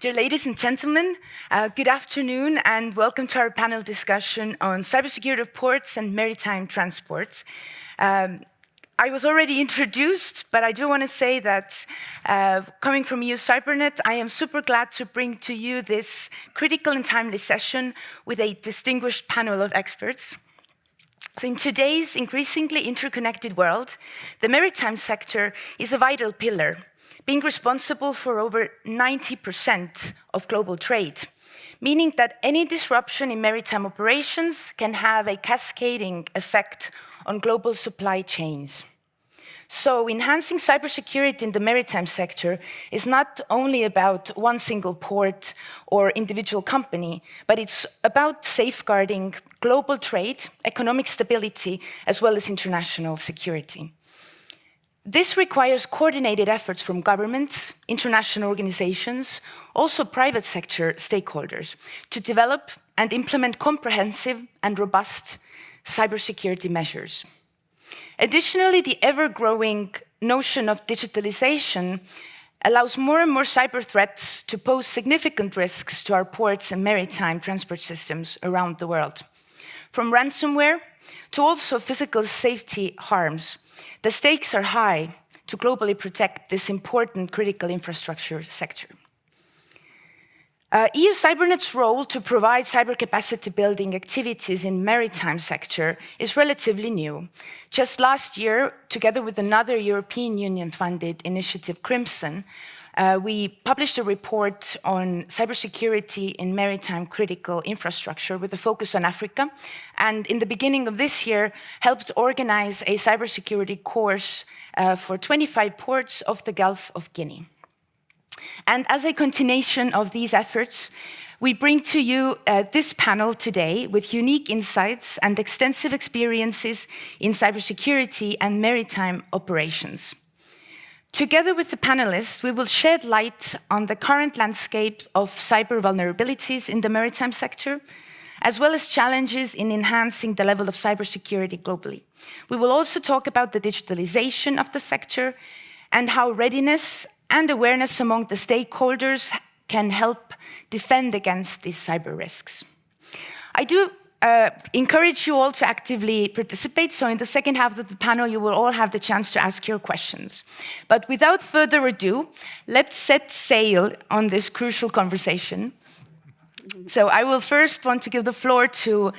Dear ladies and gentlemen, good afternoon and welcome to our panel discussion on cybersecurity of ports and maritime transport. I was already introduced, but I do want to say that coming from EU Cybernet, I am super glad to bring to you this critical and timely session with a distinguished panel of experts. So in today's increasingly interconnected world, the maritime sector is a vital pillar, being responsible for over 90% of global trade, meaning that any disruption in maritime operations can have a cascading effect on global supply chains. So enhancing cybersecurity in the maritime sector is not only about one single port or individual company, but it's about safeguarding global trade, economic stability, as well as international security. This requires coordinated efforts from governments, international organizations, also private sector stakeholders, to develop and implement comprehensive and robust cybersecurity measures. Additionally, the ever-growing notion of digitalization allows more and more cyber threats to pose significant risks to our ports and maritime transport systems around the world. From ransomware to also physical safety harms, the stakes are high to globally protect this important critical infrastructure sector. EU Cybernet's role to provide cyber capacity building activities in maritime sector is relatively new. Just last year, together with another European Union-funded initiative, Crimson, we published a report on cybersecurity in maritime critical infrastructure with a focus on Africa, and in the beginning of this year, helped organize a cybersecurity course for 25 ports of the Gulf of Guinea. And as a continuation of these efforts, we bring to you this panel today with unique insights and extensive experiences in cybersecurity and maritime operations. Together with the panelists, we will shed light on the current landscape of cyber vulnerabilities in the maritime sector, as well as challenges in enhancing the level of cybersecurity globally. We will also talk about the digitalization of the sector and how readiness and awareness among the stakeholders can help defend against these cyber risks. I do encourage you all to actively participate, so in the second half of the panel you will all have the chance to ask your questions. But without further ado, let's set sail on this crucial conversation. So I will first want to give the floor to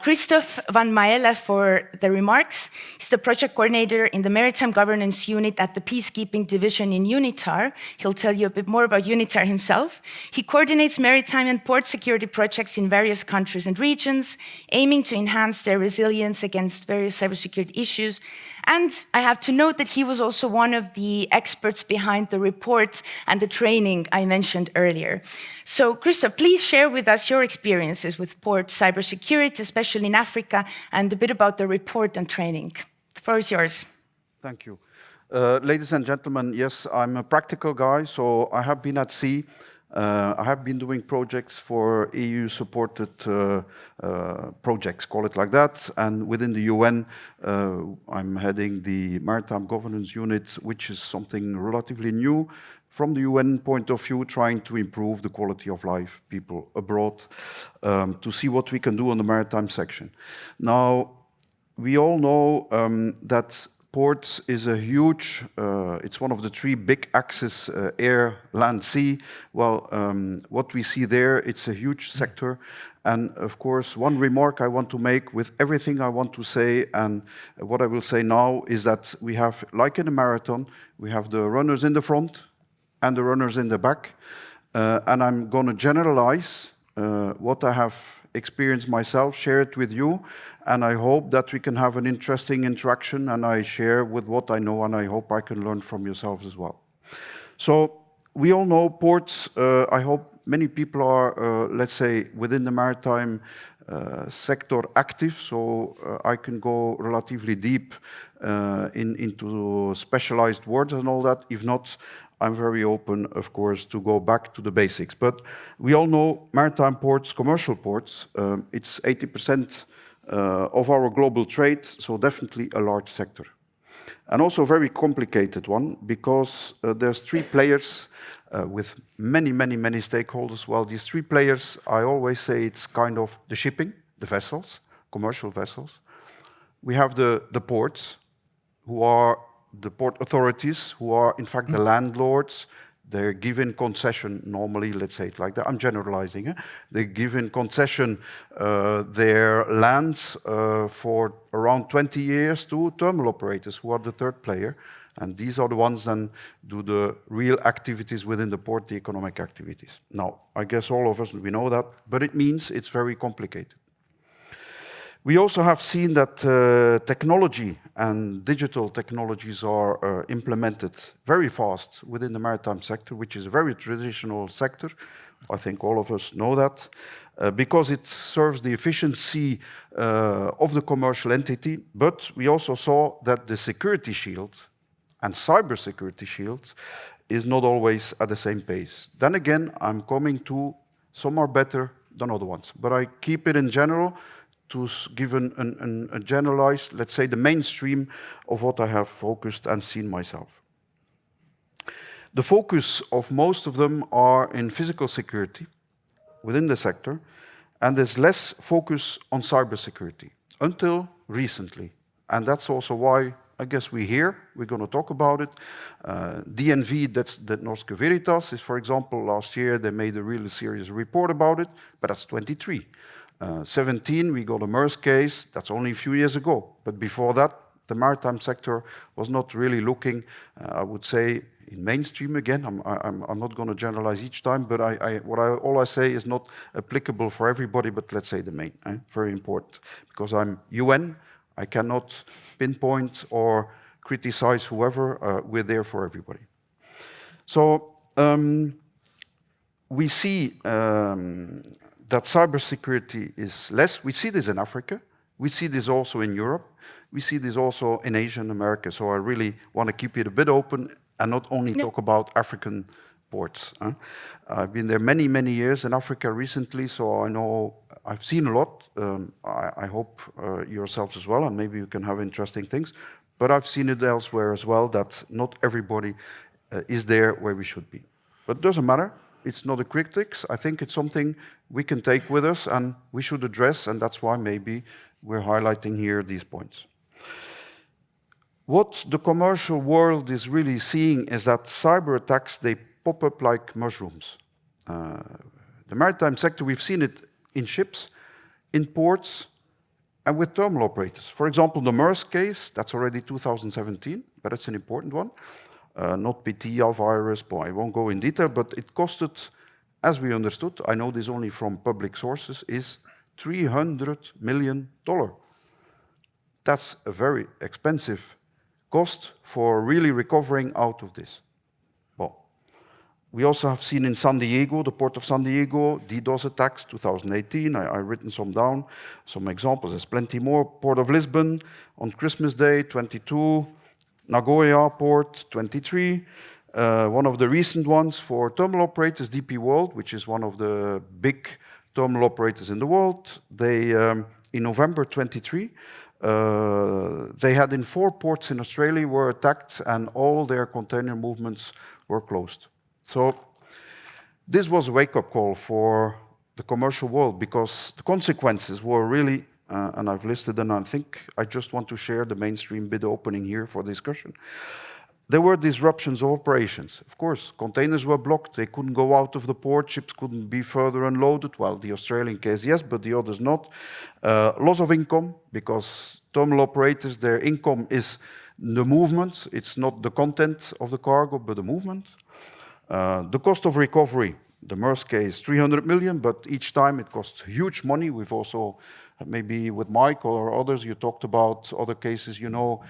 Christophe van Maele for the remarks. He's the project coordinator in the Maritime Governance Unit at the Peacekeeping Division in UNITAR. He'll tell you a bit more about UNITAR himself. He coordinates maritime and port security projects in various countries and regions, aiming to enhance their resilience against various cybersecurity issues. And I have to note that he was also one of the experts behind the report and the training I mentioned earlier. So, Christophe, please share with us your experiences with port cybersecurity, especially in Africa, and a bit about the report and training. The floor is yours. Thank you. Ladies and gentlemen, yes, I'm a practical guy, so I have been at sea. I have been doing projects for EU-supported projects, call it like that, and within the UN, I'm heading the Maritime Governance Unit, which is something relatively new from the UN point of view, trying to improve the quality of life people abroad, to see what we can do on the maritime section. Now, we all know that ports is a huge, it's one of the three big axes, air, land, sea. Well, what we see there, it's a huge sector. And of course, one remark I want to make with everything I want to say, and what I will say now is that we have, like in a marathon, we have the runners in the front and the runners in the back. And I'm going to generalize what I have experienced myself, share it with you, and I hope that we can have an interesting interaction, and I share with what I know, and I hope I can learn from yourselves as well. So we all know ports. I hope many people are, let's say, within the maritime sector active, so I can go relatively deep into specialized words and all that. If not, I'm very open, of course, to go back to the basics. But we all know maritime ports, commercial ports, it's 80% of our global trade, so definitely a large sector. And also a very complicated one, because there's 3 players with many stakeholders. Well, these 3 players, I always say it's kind of the shipping, the vessels, commercial vessels. We have the ports, who are the port authorities, who are in fact the landlords. They're given concession, normally, let's say it like that, I'm generalizing. They give in concession their lands for around 20 years to terminal operators, who are the 3rd player. And these are the ones then do the real activities within the port, the economic activities. Now, I guess all of us, we know that, but it means it's very complicated. We also have seen that technology and digital technologies are implemented very fast within the maritime sector, which is a very traditional sector. I think all of us know that, because it serves the efficiency of the commercial entity. But we also saw that the security shield and cybersecurity shield is not always at the same pace. Then again, I'm coming to some are better than other ones, but I keep it in general to give a generalized, let's say, the mainstream of what I have focused and seen myself. The focus of most of them are in physical security within the sector, and there's less focus on cybersecurity until recently. And that's also why I guess we're here. We're going to talk about it. DNV, that's the Norske Veritas, is, for example, last year they made a really serious report about it, but that's 23. 17, we got a MERS case. That's only a few years ago. But before that, the maritime sector was not really looking, I would say, in mainstream again. I'm not going to generalize each time, but all I say is not applicable for everybody, but let's say the main. Very important. Because I'm UN, I cannot pinpoint or criticize whoever. We're there for everybody. So we see that cybersecurity is less. We see this in Africa. We see this also in Europe. We see this also in Asia and America. So I really want to keep it a bit open and not only talk about African ports. I've been there many years in Africa recently, so I know I've seen a lot. I hope yourselves as well, and maybe you can have interesting things. But I've seen it elsewhere as well, that not everybody is there where we should be. But it doesn't matter. It's not a critics. I think it's something we can take with us and we should address, and that's why maybe we're highlighting here these points. What the commercial world is really seeing is that cyber attacks, they pop up like mushrooms. The maritime sector, we've seen it in ships, in ports, and with terminal operators. For example, the MERS case, that's already 2017, but it's an important one. Not PTL virus, but I won't go in detail, but it costed, as we understood, I know this only from public sources, is $300 million. That's a very expensive cost for really recovering out of this. Well, we also have seen in San Diego, the port of San Diego, DDoS attacks, 2018. I've written some down, some examples. There's plenty more. Port of Lisbon on Christmas Day, 22. Nagoya port, 23. One of the recent ones for terminal operators, DP World, which is one of the big terminal operators in the world. They, in November 23, they had in 4 ports in Australia were attacked and all their container movements were closed. So this was a wake-up call for the commercial world because the consequences were really, and I've listed them, I think I just want to share the mainstream bit opening here for discussion. There were disruptions of operations. Of course, containers were blocked. They couldn't go out of the port. Ships couldn't be further unloaded. Well, the Australian case, yes, but the others not. Loss of income, because terminal operators, their income is the movement. It's not the content of the cargo, but the movement. The cost of recovery, the MERS case, 300 million, but each time it costs huge money. We've also, maybe with Mike or others, you talked about other cases, you know,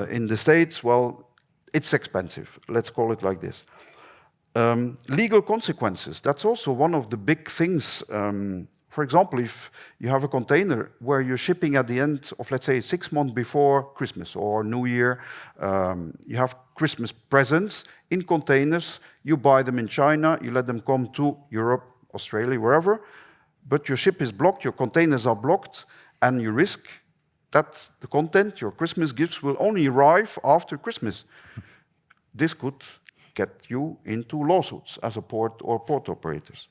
in the States. Well, it's expensive, let's call it like this. Legal consequences, that's also one of the big things. For example, if you have a container where you're shipping at the end of, let's say, 6 months before Christmas or New Year, you have Christmas presents in containers, you buy them in China, you let them come to Europe, Australia, wherever, but your ship is blocked, your containers are blocked, and you risk that's the content, your Christmas gifts will only arrive after Christmas. This could get you into lawsuits as a port or port operators.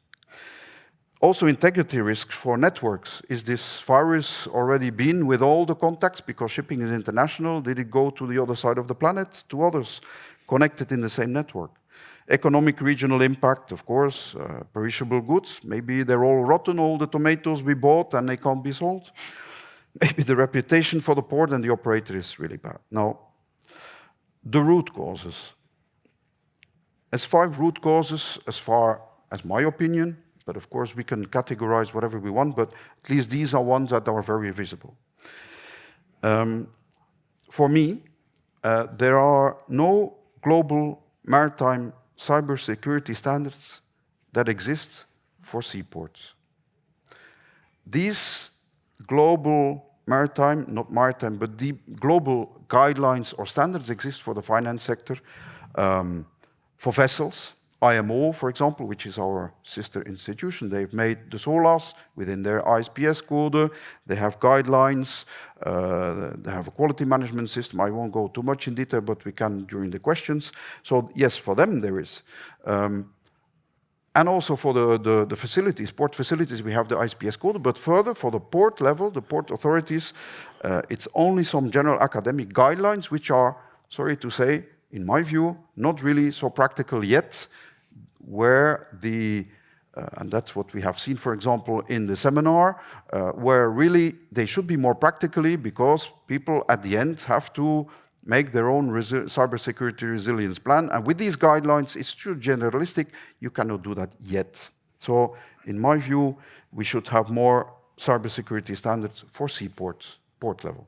Also, integrity risks for networks. Is this virus already been with all the contacts because shipping is international? Did it go to the other side of the planet, to others connected in the same network? Economic regional impact, of course, perishable goods. Maybe they're all rotten, all the tomatoes we bought, and they can't be sold. Maybe the reputation for the port and the operator is really bad. Now, the root causes. As 5 root causes, as far as my opinion, but of course we can categorize whatever we want, but at least these are ones that are very visible. For me, there are no global maritime cybersecurity standards that exist for seaports. These global maritime, not maritime, but the global guidelines or standards exist for the finance sector, for vessels. IMO, for example, which is our sister institution, they've made the SOLAS within their ISPS code. They have guidelines. They have a quality management system. I won't go too much in detail, but we can during the questions. So yes, for them there is. And also for the facilities, port facilities, we have the ISPS code. But further, for the port level, the port authorities, it's only some general academic guidelines, which are, sorry to say, in my view, not really so practical yet, where and that's what we have seen, for example, in the seminar, where really they should be more practically, because people at the end have to make their own cybersecurity resilience plan. And with these guidelines, it's too generalistic. You cannot do that yet. So in my view, we should have more cybersecurity standards for seaports, port level.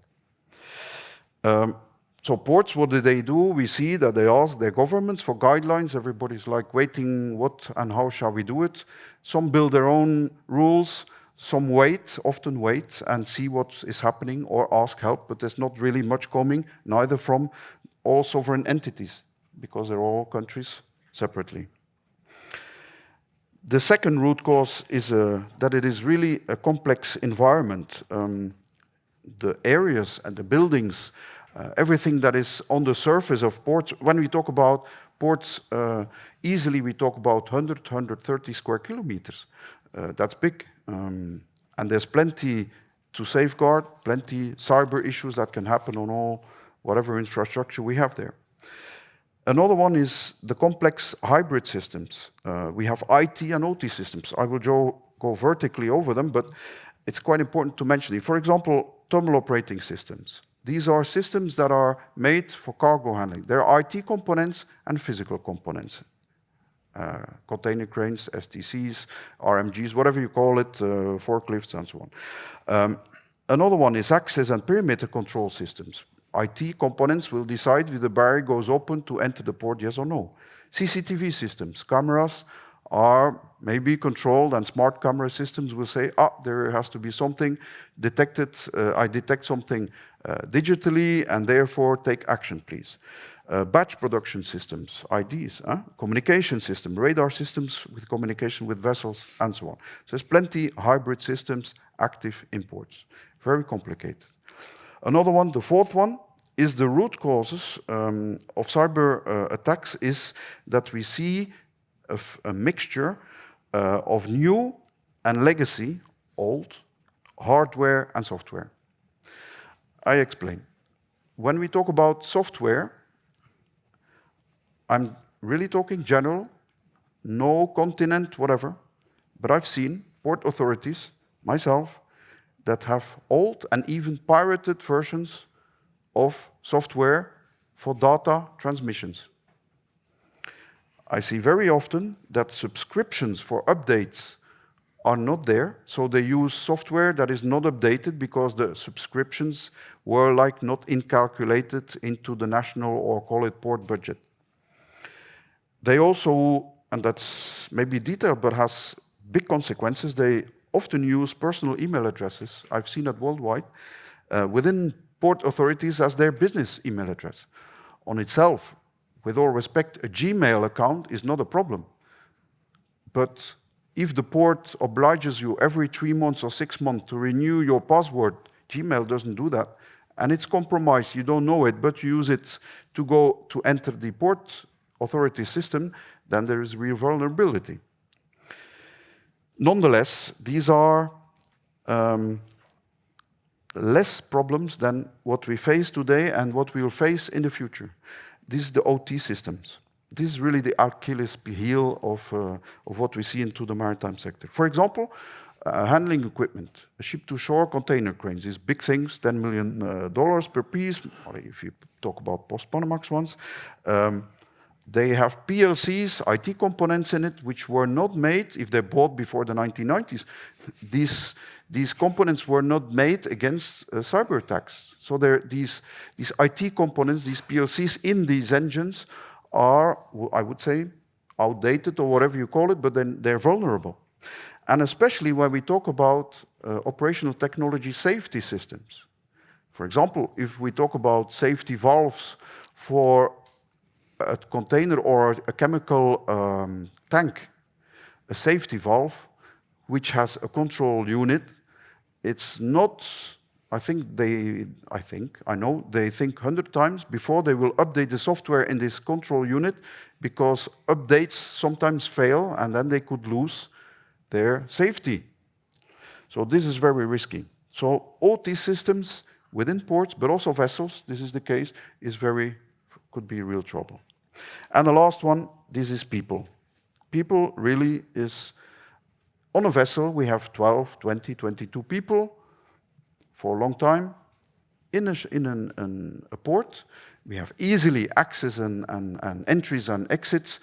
So ports, what do? We see that they ask their governments for guidelines. Everybody's like waiting, what and how shall we do it? Some build their own rules, some often wait and see what is happening or ask help, but there's not really much coming, neither from all sovereign entities, because they're all countries separately. The second root cause is that it is really a complex environment. The areas and the buildings, everything that is on the surface of ports. When we talk about ports, easily we talk about 100, 130 square kilometers. That's big. And there's plenty to safeguard, plenty cyber issues that can happen on all whatever infrastructure we have there. Another one is the complex hybrid systems. We have IT and OT systems. I will go vertically over them, but it's quite important to mention it. For example, terminal operating systems. These are systems that are made for cargo handling. There are IT components and physical components. Container cranes, STCs, RMGs, whatever you call it, forklifts and so on. Another one is access and perimeter control systems. IT components will decide if the barrier goes open to enter the port, yes or no. CCTV systems, cameras are maybe controlled, and smart camera systems will say, there has to be something detected, I detect something digitally, and therefore take action, please. Batch production systems, IDs, communication system, radar systems with communication with vessels, and so on. So there's plenty hybrid systems, active imports. Very complicated. Another one, the fourth one, is the root causes of cyber attacks is that we see a mixture of new and legacy, old, hardware and software. I explain. When we talk about software, I'm really talking general, no continent, whatever, but I've seen port authorities, myself, that have old and even pirated versions of software for data transmissions. I see very often that subscriptions for updates are not there, so they use software that is not updated because the subscriptions were like not incalculated into the national or call it port budget. They also, and that's maybe detailed but has big consequences, they often use personal email addresses, I've seen it worldwide, within port authorities as their business email address. On itself, with all respect, a Gmail account is not a problem. But if the port obliges you every 3 months or 6 months to renew your password Gmail doesn't do that. And it's compromised, you don't know it, but you use it to go to enter the port authority system, then there is real vulnerability. Nonetheless, these are less problems than what we face today and what we will face in the future. This is the OT systems. This is really the Achilles heel of what we see into the maritime sector. For example, handling equipment, ship-to-shore container cranes, these big things, $10 million per piece, or if you talk about post-Panamax ones, they have PLCs, IT components in it, which were not made, if they bought before the 1990s, these components were not made against cyber attacks. So these IT components, these PLCs in these engines are, I would say, outdated or whatever you call it, but then they're vulnerable. And especially when we talk about operational technology safety systems. For example, if we talk about safety valves for a container or a chemical tank, a safety valve, which has a control unit, it's not, I know, they think 100 times before they will update the software in this control unit, because updates sometimes fail and then they could lose their safety. So this is very risky. So OT systems within ports, but also vessels, this is the case, could be real trouble. And the last one, this is people. People really is, on a vessel we have 12, 20, 22 people for a long time. In a port, we have easily access and entries and exits,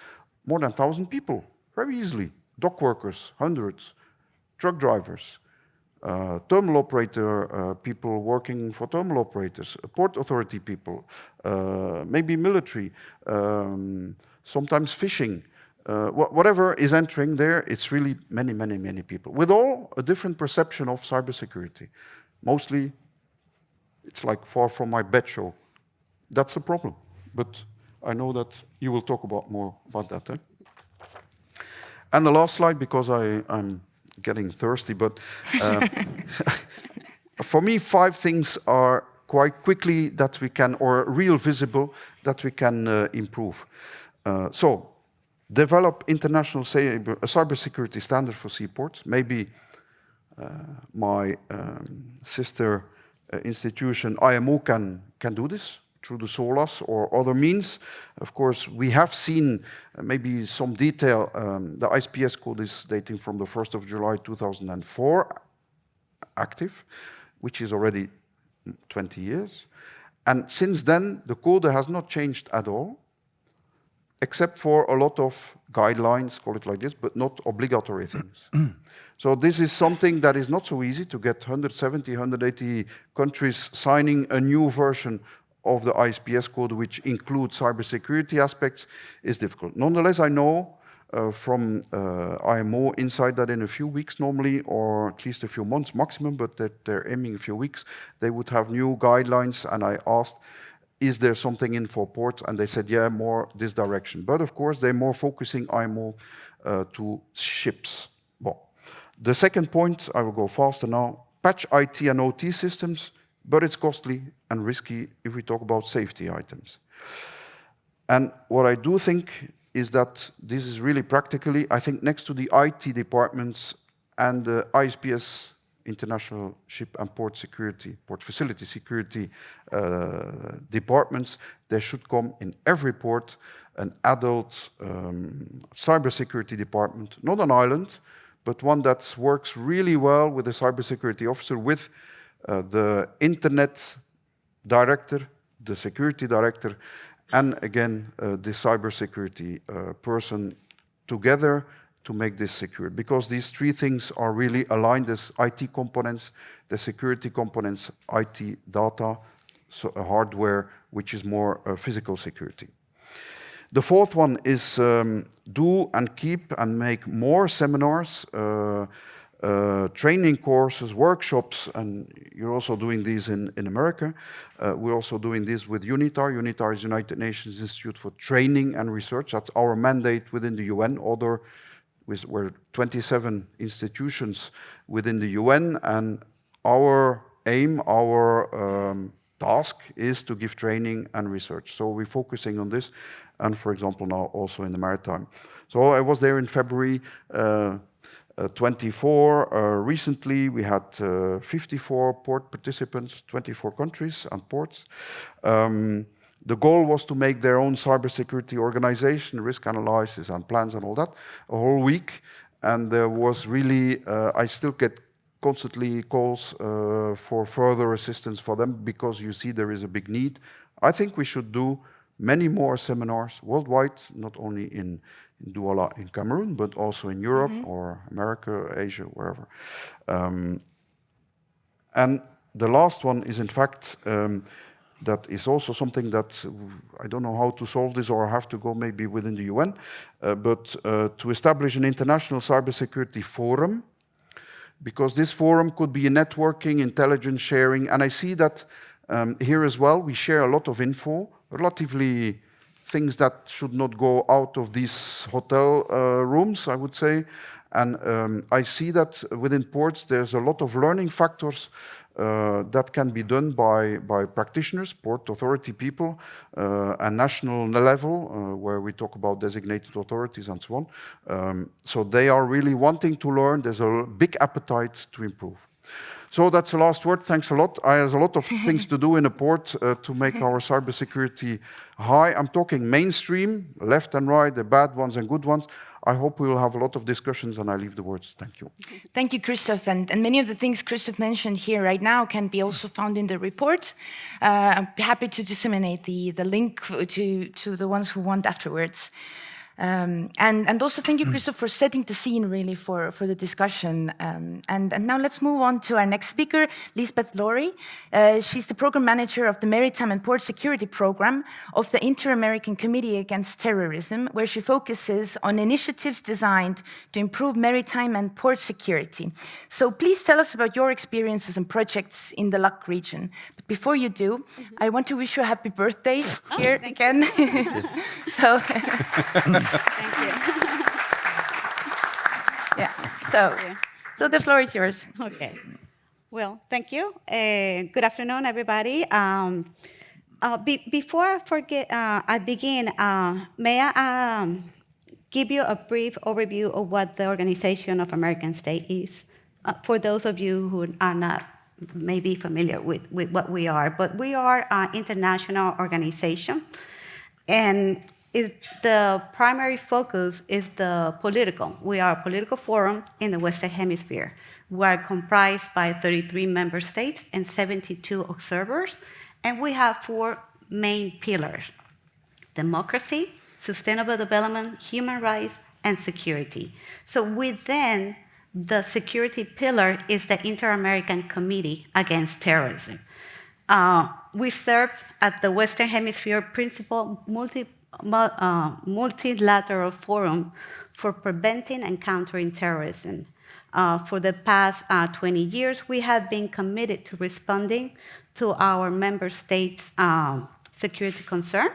more than 1,000 people, very easily. Dock workers, hundreds, truck drivers, terminal operator people working for terminal operators, port authority people, maybe military, sometimes fishing. Whatever is entering there, it's really many, many, many people, with all a different perception of cybersecurity. Mostly, it's like far from my bed show. That's a problem, but I know that you will talk more about that. Eh? And the last slide, because I'm getting thirsty, but for me, 5 things are quite quickly that we can, or real visible, that we can improve. So, develop international cybersecurity standard for seaports. Maybe my sister institution, IMO, can do this through the SOLAS or other means. Of course, we have seen maybe some detail. The ISPS code is dating from the 1st of July 2004, active, which is already 20 years. And since then, the code has not changed at all, except for a lot of guidelines, call it like this, but not obligatory things. So this is something that is not so easy to get 170, 180 countries signing a new version of the ISPS code, which includes cybersecurity aspects, is difficult. Nonetheless, I know from IMO inside that in a few weeks normally, or at least a few months maximum, but that they're aiming a few weeks, they would have new guidelines. And I asked, is there something in for ports? And they said, yeah, more this direction. But of course, they're more focusing IMO to ships. Well, the second point, I will go faster now, patch IT and OT systems, but it's costly and risky if we talk about safety items. And what I do think is that this is really practically, I think next to the IT departments and the ISPS, International Ship and Port Security, Port Facility Security departments, there should come in every port an adult cybersecurity department, not an island, but one that works really well with the cybersecurity officer, with the internet director, the security director, and again, the cybersecurity person together to make this secure. Because these 3 things are really aligned as IT components, the security components, IT data, so hardware, which is more physical security. The 4th one is do and keep and make more seminars, training courses, workshops, and you're also doing these in America. We're also doing this with UNITAR. UNITAR is United Nations Institute for Training and Research. That's our mandate within the UN. We're 27 institutions within the UN, and our aim, our task is to give training and research. So we're focusing on this, and for example now also in the maritime. So I was there in February 24. Recently we had 54 port participants, 24 countries and ports. The goal was to make their own cybersecurity organization, risk analysis and plans and all that, a whole week. And there was really, I still get constantly calls for further assistance for them, because you see there is a big need. I think we should do many more seminars worldwide, not only in Douala in Cameroon, but also in Europe or America, Asia, wherever. And the last one is, in fact, that is also something that I don't know how to solve this, or have to go maybe within the UN, but to establish an international cybersecurity forum, because this forum could be a networking, intelligence sharing, and I see that here as well, we share a lot of info, relatively things that should not go out of these hotel rooms, I would say. And I see that within ports, there's a lot of learning factors that can be done by practitioners, port authority people, and national level, where we talk about designated authorities and so on. So they are really wanting to learn. There's a big appetite to improve. So that's the last word. Thanks a lot. I have a lot of things to do in a port to make our cybersecurity high. I'm talking mainstream, left and right, the bad ones and good ones. I hope we will have a lot of discussions, and I leave the words. Thank you. Thank you, Christophe. And many of the things Christophe mentioned here right now can be also found in the report. I'm happy to disseminate the link to the ones who want afterwards. And also thank you, Christophe, for setting the scene really for the discussion. And now let's move on to our next speaker, Lisbeth Laurie. She's the program manager of the Maritime and Port Security Program of the Inter-American Committee Against Terrorism, where she focuses on initiatives designed to improve maritime and port security. So please tell us about your experiences and projects in the LAC region. But before you do, I want to wish you a happy birthday here again. So. Thank you. Yeah. So the floor is yours. Okay. Well, thank you. Good afternoon, everybody. Before I begin, may I give you a brief overview of what the Organization of American States is, for those of you who are not maybe familiar with what we are. But we are an international organization, and the primary focus is the political. We are a political forum in the Western Hemisphere. We are comprised by 33 member states and 72 observers, and we have 4 main pillars: democracy, sustainable development, human rights, and security. So within the security pillar is the Inter-American Committee Against Terrorism. We serve at the Western Hemisphere principal multilateral forum for preventing and countering terrorism. For the past 20 years, we have been committed to responding to our member states' security concern.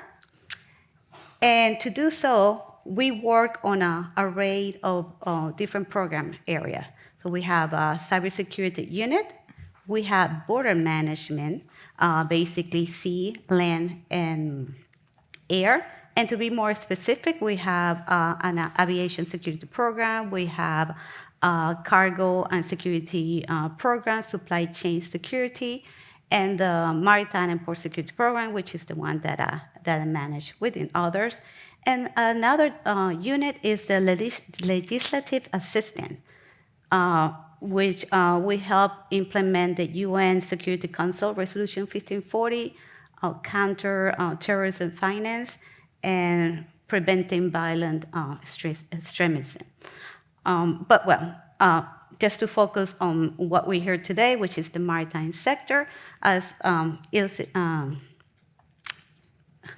And to do so, we work on an array of different program areas. So we have a cybersecurity unit, we have border management, basically sea, land, and air. And to be more specific, we have an aviation security program, we have cargo and security program, supply chain security, and the Maritime and Port Security Program, which is the one that I manage within others. And another unit is the legislative assistant, which we help implement the UN Security Council Resolution 1540, counter terrorism finance, and preventing violent extremism. Just to focus on what we heard today, which is the maritime sector, as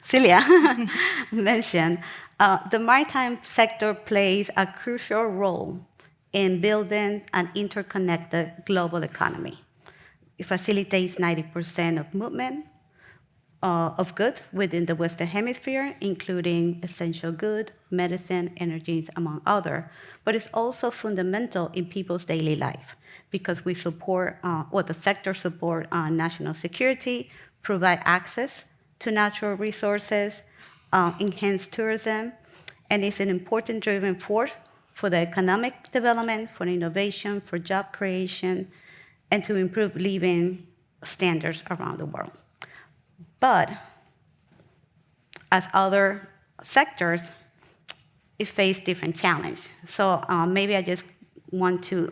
Silja mentioned, the maritime sector plays a crucial role in building an interconnected global economy. It facilitates 90% of movement, of goods within the Western Hemisphere, including essential goods, medicine, energies, among others. But it's also fundamental in people's daily life because we support, the sector support national security, provide access to natural resources, enhance tourism, and it's an important driving force for the economic development, for innovation, for job creation, and to improve living standards around the world. But as other sectors, it face different challenges. So maybe I just want to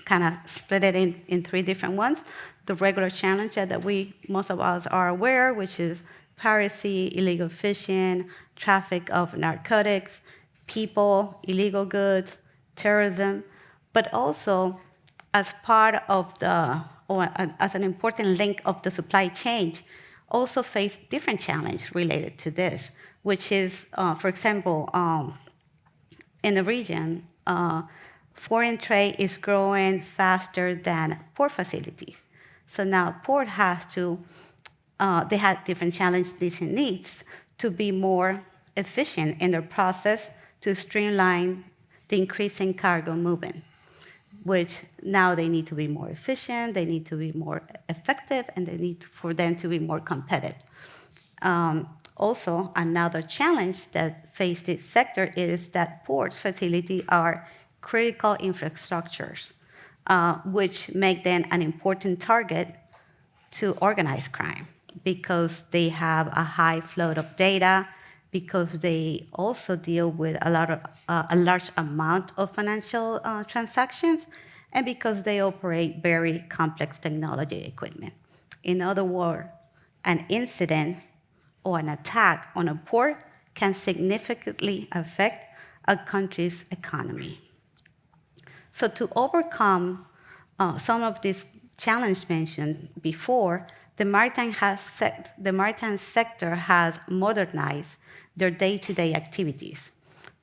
kind of split it in three different ones. The regular challenge that most of us are aware, which is piracy, illegal fishing, traffic of narcotics, people, illegal goods, terrorism, but also as part of as an important link of the supply chain, also face different challenges related to this, which is, for example, in the region, foreign trade is growing faster than port facilities. So now port has to, they have different challenges and needs to be more efficient in their process to streamline the increasing cargo movement, which now they need to be more efficient, they need to be more effective, and they need for them to be more competitive. Also, another challenge that faces this sector is that port facilities are critical infrastructures, which make them an important target to organized crime because they have a high flow of data, because they also deal with a large amount of financial transactions, and because they operate very complex technology equipment. In other words, an incident or an attack on a port can significantly affect a country's economy. So to overcome some of these challenges mentioned before, the maritime sector has modernized their day-to-day activities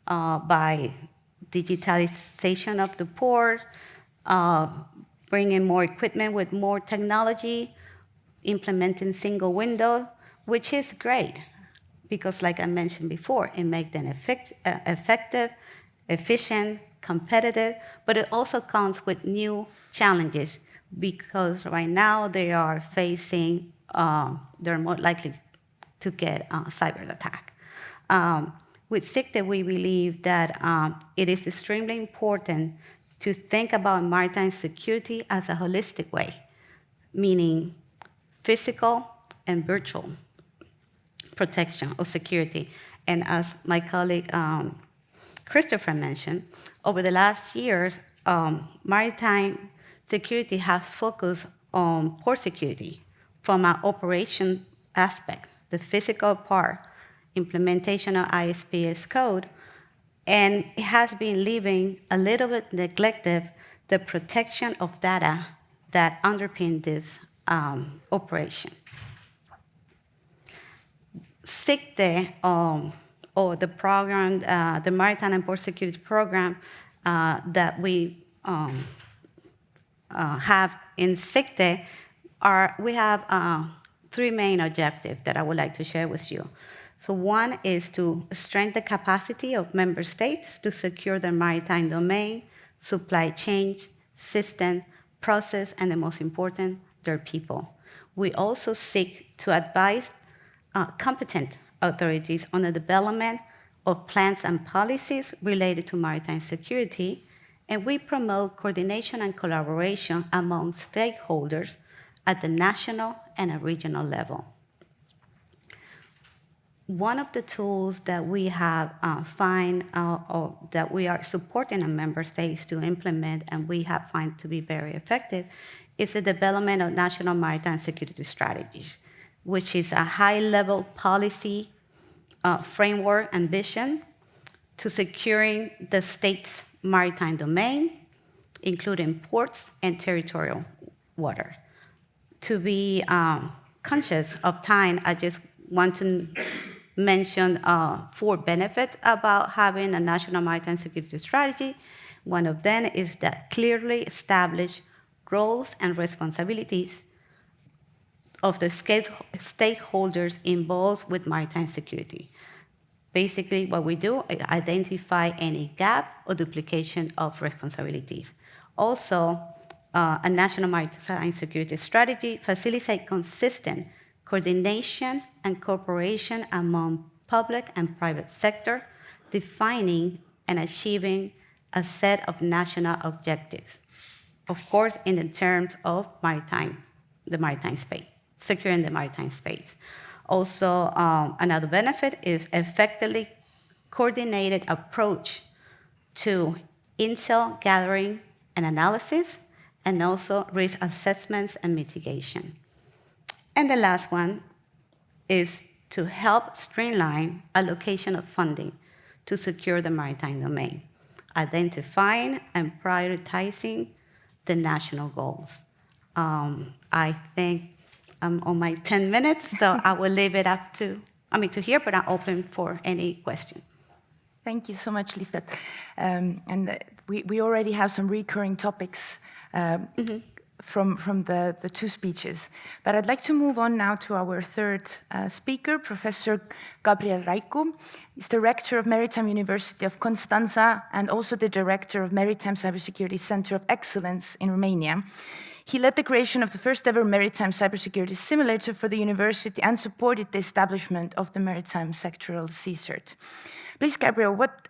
by digitalization of the port, bringing more equipment with more technology, implementing single window, which is great because, like I mentioned before, it makes them effective, efficient, competitive, but it also comes with new challenges because right now they are facing, they're more likely to get a cyber attack. With CICTE, we believe that it is extremely important to think about maritime security as a holistic way, meaning physical and virtual protection or security. And as my colleague Christophe mentioned, over the last years, maritime security has focused on port security from an operation aspect, the physical part, implementation of ISPS code, and it has been leaving a little bit neglected the protection of data that underpin this operation. CICTE, or the program, the Maritime and Port Security Program that we have in CICTE, we have three main objectives that I would like to share with you. So one is to strengthen the capacity of member states to secure their maritime domain, supply chain, system, process, and the most important, their people. We also seek to advise competent authorities on the development of plans and policies related to maritime security, and we promote coordination and collaboration among stakeholders at the national and a regional level. One of the tools that we have or that we are supporting our member states to implement and we have found to be very effective is the development of national maritime security strategies, which is a high-level policy framework and vision to securing the state's maritime domain, including ports and territorial water. To be conscious of time, I just want to mention 4 benefits about having a national maritime security strategy. One of them is that clearly established roles and responsibilities of the stakeholders involved with maritime security. Basically, what we do is identify any gap or duplication of responsibilities. Also, a national maritime security strategy facilitates consistent coordination and cooperation among public and private sector, defining and achieving a set of national objectives. Of course, in the terms of the maritime space, securing the maritime space. Also, another benefit is effectively coordinated approach to intel gathering and analysis, and also risk assessments and mitigation. And the last one is to help streamline allocation of funding to secure the maritime domain, identifying and prioritizing the national goals. I think I'm on my 10 minutes, so I will leave it up to here, but I'm open for any question. Thank you so much, Lisbeth. We already have some recurring topics from the two speeches. But I'd like to move on now to our third speaker, Professor Gabriel Raicu. He's the Rector of Maritime University of Constanta and also the Director of Maritime Cybersecurity Center of Excellence in Romania. He led the creation of the first ever maritime cybersecurity simulator for the university and supported the establishment of the Maritime Sectoral CCERT. Please, Gabriel, what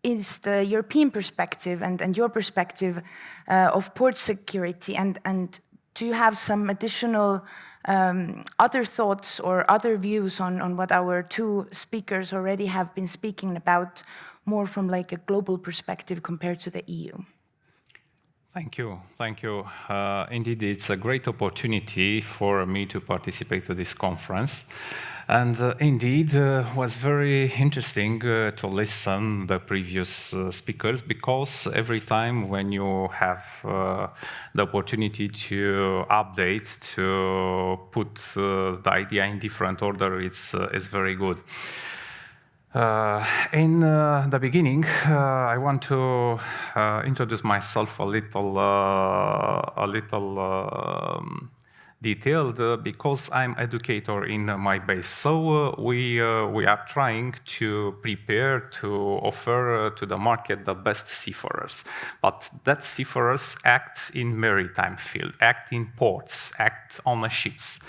is the European perspective and your perspective of port security? And do you have some additional other thoughts or other views on what our two speakers already have been speaking about, more from like a global perspective compared to the EU? Thank you. Thank you. Indeed, it's a great opportunity for me to participate to this conference. And indeed, was very interesting to listen the previous speakers, because every time when you have the opportunity to update, to put the idea in different order, it's very good. In the beginning, I want to introduce myself a little detailed, because I'm educator in my base. So we are trying to prepare to offer to the market the best seafarers. But that seafarers act in maritime field, act in ports, act on the ships.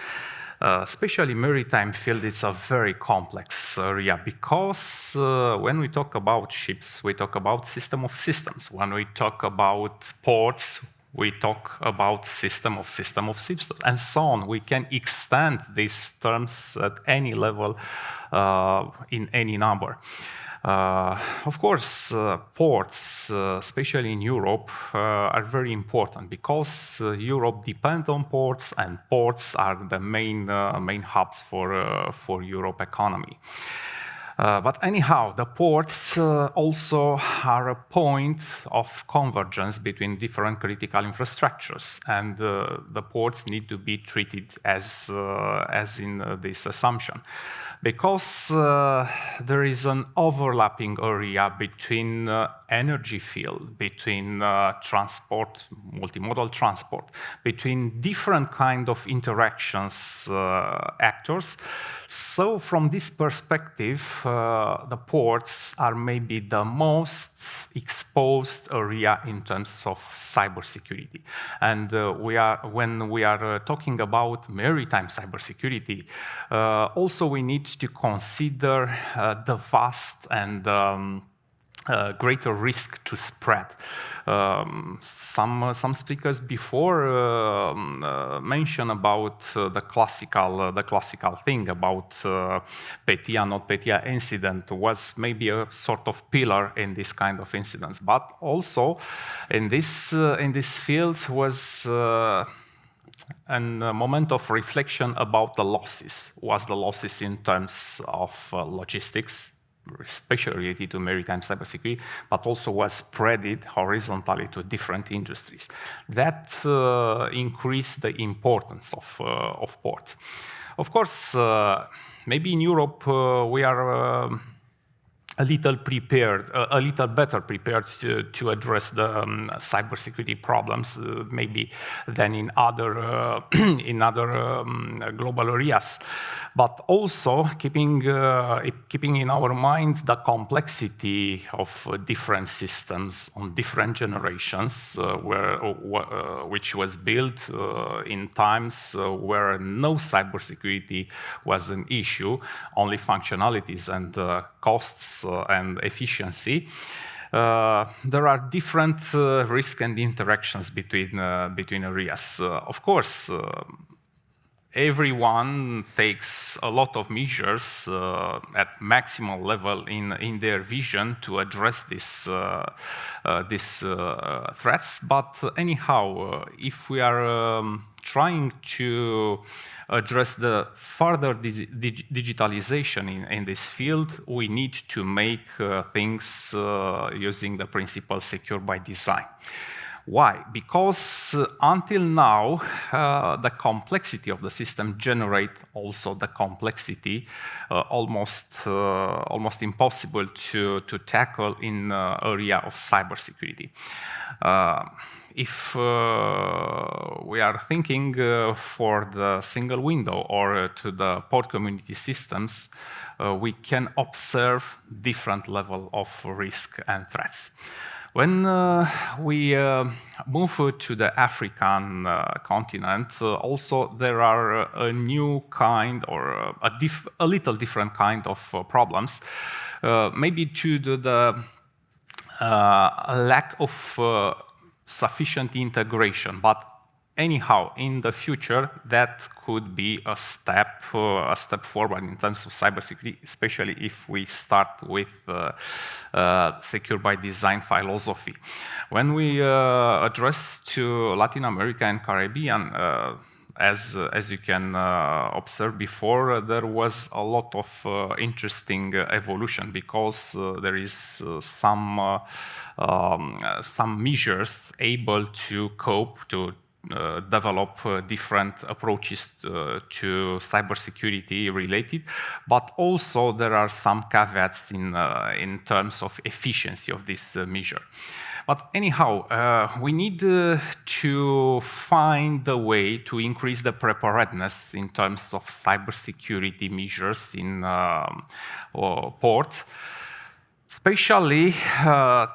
Especially maritime field, it's a very complex area, because when we talk about ships, we talk about system of systems. When we talk about ports, we talk about system of systems, and so on. We can extend these terms at any level, in any number. Of course, ports, especially in Europe, are very important, because Europe depends on ports, and ports are the main hubs for Europe economy. But anyhow, the ports also are a point of convergence between different critical infrastructures, and the ports need to be treated as in this assumption. Because there is an overlapping area between energy field, between transport, multimodal transport, between different kind of interactions actors. So from this perspective, the ports are maybe the most exposed area in terms of cybersecurity. And when we are talking about maritime cybersecurity, also we need to consider the vast and greater risk to spread. Some speakers before mentioned about the classical thing about Petia, not Petia incident was maybe a sort of pillar in this kind of incidents. But also in this field was a moment of reflection about the losses. Was the losses in terms of logistics, especially related to maritime cybersecurity, but also was spread horizontally to different industries. That increased the importance of ports. Of course, maybe in Europe we are a little prepared, a little better prepared to address the cybersecurity problems, maybe than in other global areas. But also keeping in our mind the complexity of different systems on different generations, which was built in times where no cybersecurity was an issue, only functionalities and costs and efficiency. There are different risks and interactions between areas. Of course, everyone takes a lot of measures at maximal level in their vision to address these threats. But anyhow, if we are trying to address the further digitalization in this field, we need to make things using the principle secure by design. Why? Because until now, the complexity of the system generate also the complexity almost impossible to tackle in area of cybersecurity. If we are thinking for the single window or to the port community systems, we can observe different level of risk and threats. When we move to the African continent, also there are a new kind or a little different kind of problems, maybe due to the lack of sufficient integration. But anyhow, in the future, that could be a step forward in terms of cybersecurity, especially if we start with secure by design philosophy. When we address to Latin America and Caribbean, as you can observe before, there was a lot of interesting evolution because there is some measures able to cope to develop different approaches to cybersecurity related, but also there are some caveats in terms of efficiency of this measure. But anyhow, we need to find a way to increase the preparedness in terms of cybersecurity measures in port, especially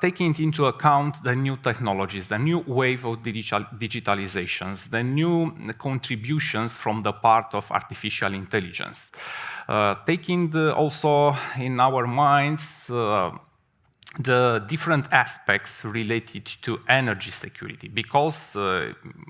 taking into account the new technologies, the new wave of digitalizations, the new contributions from the part of artificial intelligence. Taking also in our minds the different aspects related to energy security. Because,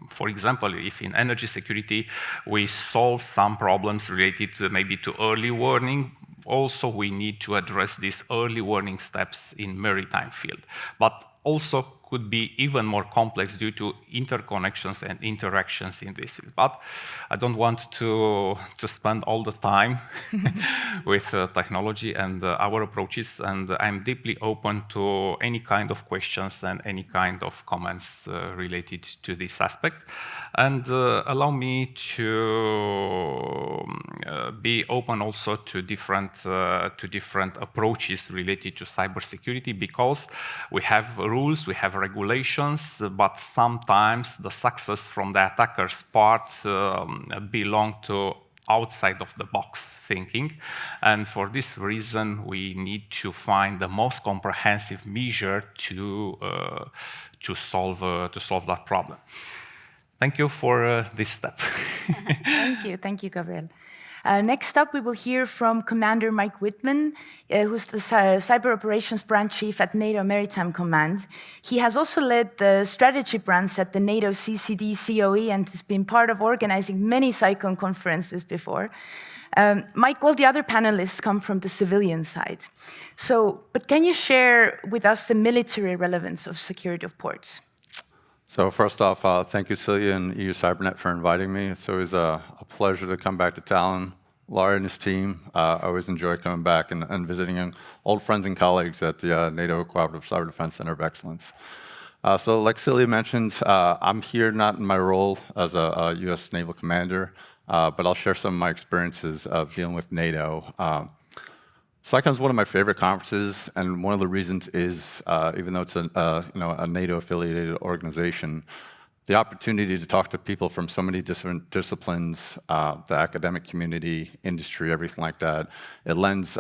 for example, if in energy security we solve some problems related to maybe to early warning, also we need to address these early warning steps in maritime field. But also could be even more complex due to interconnections and interactions in this field. But I don't want to spend all the time with technology and our approaches, and I'm deeply open to any kind of questions and any kind of comments related to this aspect. And allow me to be open also to different approaches related to cybersecurity, because we have rules, we have regulations, but sometimes the success from the attacker's part belong to outside of the box thinking, and for this reason we need to find the most comprehensive measure to solve that problem. Thank you for this step. Thank you, Gabriel. Next up, we will hear from Commander Mike Widmann, who's the Cyber Operations Branch Chief at NATO Maritime Command. He has also led the strategy branch at the NATO CCD COE and has been part of organizing many CyCon conferences before. Mike, all the other panelists come from the civilian side. But can you share with us the military relevance of security of ports? So first off, thank you, Silja and EU Cybernet for inviting me. It's always a pleasure to come back to Tallinn. Laurie and his team, I always enjoy coming back and visiting old friends and colleagues at the NATO Cooperative Cyber Defense Center of Excellence. So like Silja mentioned, I'm here not in my role as a US Naval Commander, but I'll share some of my experiences of dealing with NATO. CyCon is one of my favorite conferences, and one of the reasons is, even though it's a NATO-affiliated organization, the opportunity to talk to people from so many different disciplines, the academic community, industry, everything like that, it lends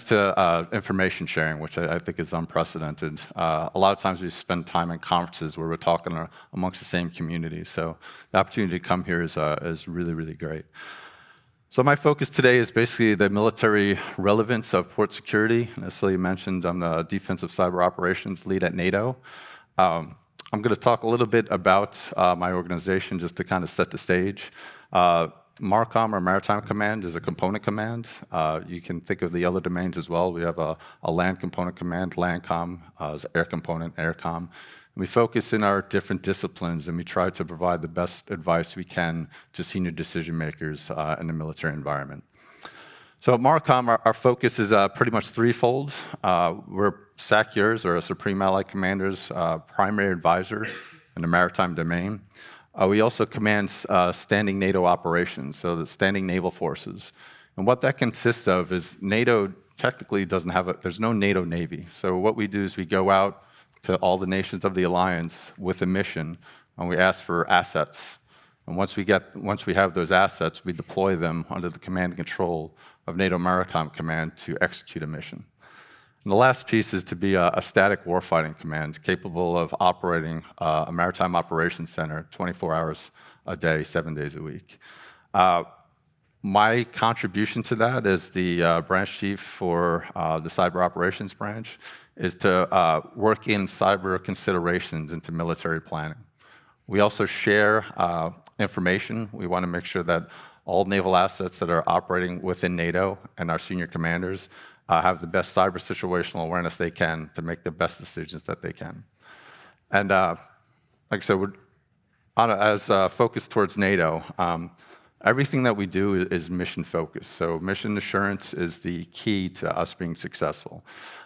to information sharing, which I think is unprecedented. A lot of times we spend time in conferences where we're talking amongst the same community, so the opportunity to come here is really, really great. So my focus today is basically the military relevance of port security. As Silja mentioned, I'm the Defensive Cyber Operations Lead at NATO. I'm going to talk a little bit about my organization just to kind of set the stage. MARCOM, or Maritime Command, is a component command. You can think of the other domains as well. We have a land component command, LANCOM, is air component, AirCom. And we focus in our different disciplines, and we try to provide the best advice we can to senior decision makers in the military environment. So at MARCOM, our focus is pretty much threefold. We're SACEUR's, or Supreme Allied Commander's, primary advisor in the maritime domain. We also command standing NATO operations, so the standing naval forces. And what that consists of is NATO technically doesn't have there's no NATO Navy. So what we do is we go out to all the nations of the alliance with a mission, and we ask for assets. And once we have those assets, we deploy them under the command and control of NATO Maritime Command to execute a mission. And the last piece is to be a static warfighting command capable of operating a maritime operations center 24 hours a day, 7 days a week. My contribution to that as the branch chief for the cyber operations branch is to work in cyber considerations into military planning. We also share information. We want to make sure that all naval assets that are operating within NATO and our senior commanders have the best cyber situational awareness they can to make the best decisions that they can. And like I said, as focused towards NATO, everything that we do is mission focused. So mission assurance is the key to us being successful.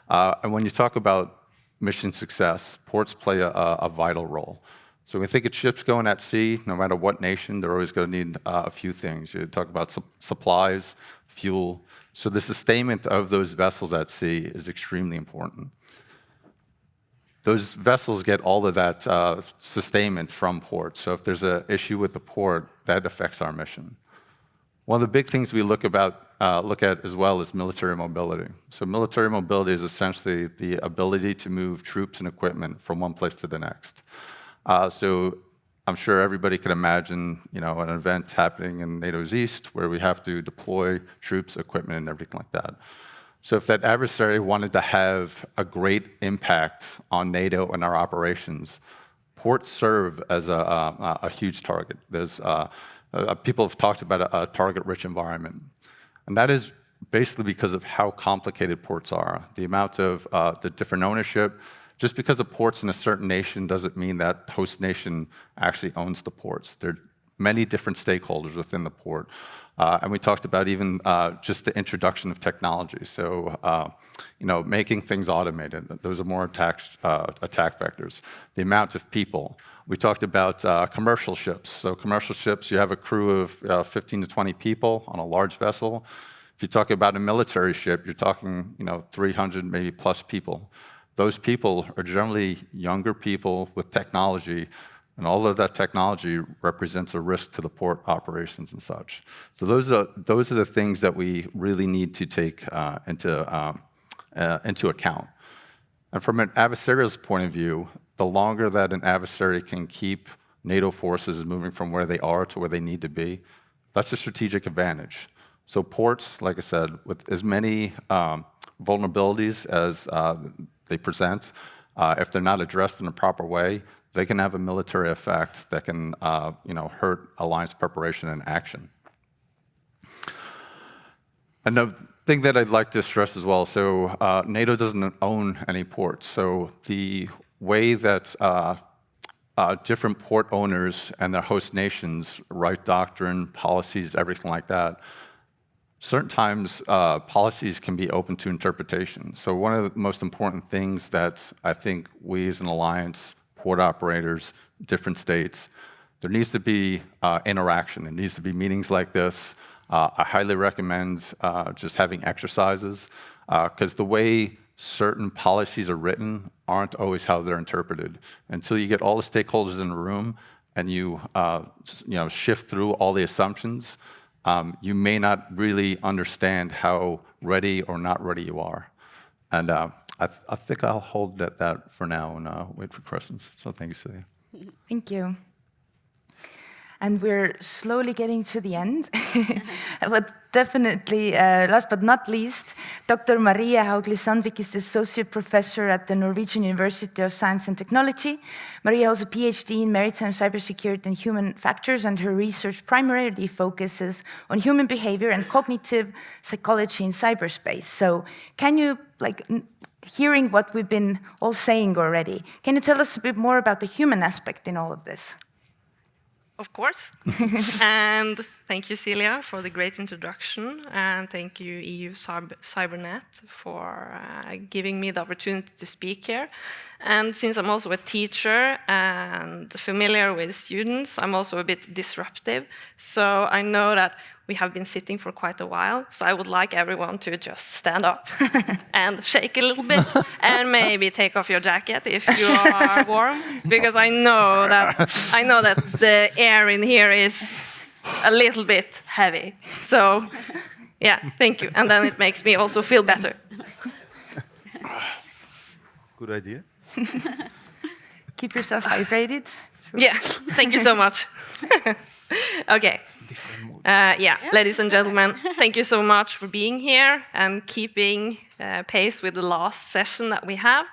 And when you talk about mission success, ports play a vital role. So when we think of ships going at sea, no matter what nation, they're always going to need a few things. You talk about supplies, fuel. So the sustainment of those vessels at sea is extremely important. Those vessels get all of that sustainment from port. So if there's an issue with the port, that affects our mission. One of the big things we look at as well is military mobility. So military mobility is essentially the ability to move troops and equipment from one place to the next. So I'm sure everybody can imagine, an event happening in NATO's east where we have to deploy troops, equipment, and everything like that. So if that adversary wanted to have a great impact on NATO and our operations, ports serve as a huge target. People have talked about a target-rich environment. And that is basically because of how complicated ports are. The amount of the different ownership. Just because a port's in a certain nation doesn't mean that host nation actually owns the ports. There are many different stakeholders within the port. And we talked about even just the introduction of technology. So, making things automated. Those are more attack vectors. The amount of people. We talked about commercial ships. So commercial ships, you have a crew of 15 to 20 people on a large vessel. If you talk about a military ship, you're talking 300 maybe plus people. Those people are generally younger people with technology, and all of that technology represents a risk to the port operations and such. So those are the things that we really need to take into account. And from an adversarial's point of view, the longer that an adversary can keep NATO forces moving from where they are to where they need to be, that's a strategic advantage. So ports, like I said, with as many vulnerabilities as they present, if they're not addressed in a proper way, they can have a military effect that can hurt alliance preparation and action. And the thing that I'd like to stress as well, so NATO doesn't own any ports. So the way that different port owners and their host nations write doctrine, policies, everything like that, certain times policies can be open to interpretation. So one of the most important things that I think we as an alliance, port operators, different states, there needs to be interaction. There needs to be meetings like this I highly recommend just having exercises, because the way certain policies are written aren't always how they're interpreted. Until you get all the stakeholders in the room and you shift through all the assumptions, you may not really understand how ready or not ready you are. And I think I'll hold at that for now and wait for questions. So thank you, Silja. Thank you. And we're slowly getting to the end. But definitely, last but not least, Dr. Maria Haugli-Sandvik is the Associate Professor at the Norwegian University of Science and Technology. Maria holds a PhD in Maritime Cybersecurity and Human Factors, and her research primarily focuses on human behavior and cognitive psychology in cyberspace. So can you, hearing what we've been all saying already, can you tell us a bit more about the human aspect in all of this? Of course. And thank you, Silja, for the great introduction. And thank you, EU Cybernet, for giving me the opportunity to speak here. And since I'm also a teacher and familiar with students, I'm also a bit disruptive. So I know that we have been sitting for quite a while. So I would like everyone to just stand up and shake a little bit and maybe take off your jacket if you are warm, because I know that the air in here is a little bit heavy. So yeah, thank you. And then it makes me also feel better. Good idea. Keep yourself hydrated. Sure. Yeah, thank you so much. Okay. Ladies and gentlemen, thank you so much for being here and keeping pace with the last session that we have.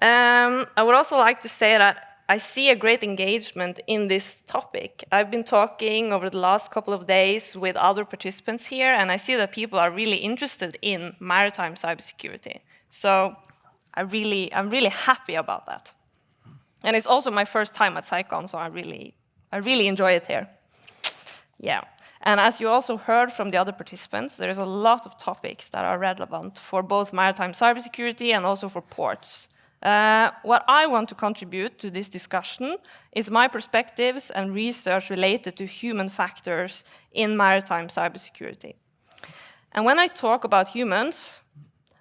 I would also like to say that I see a great engagement in this topic. I've been talking over the last couple of days with other participants here, and I see that people are really interested in maritime cybersecurity. So I'm really happy about that. And it's also my first time at CyCon, so I really enjoy it here. Yeah, and as you also heard from the other participants, there is a lot of topics that are relevant for both maritime cybersecurity and also for ports. What I want to contribute to this discussion is my perspectives and research related to human factors in maritime cybersecurity. And when I talk about humans,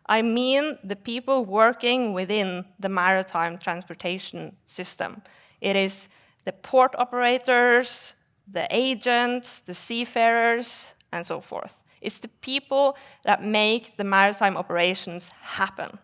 I mean the people working within the maritime transportation system. It is the port operators, the agents, the seafarers, and so forth. It's the people that make the maritime operations happen.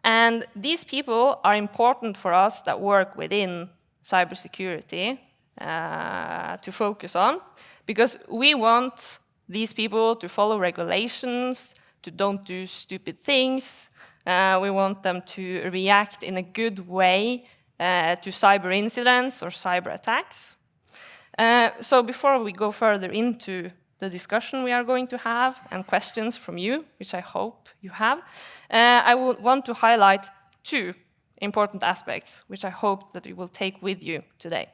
And these people are important for us that work within cybersecurity to focus on, because we want these people to follow regulations, to don't do stupid things. We want them to react in a good way to cyber incidents or cyber attacks. So before we go further into the discussion we are going to have and questions from you, which I hope you have, I would want to highlight two important aspects, which I hope that you will take with you today.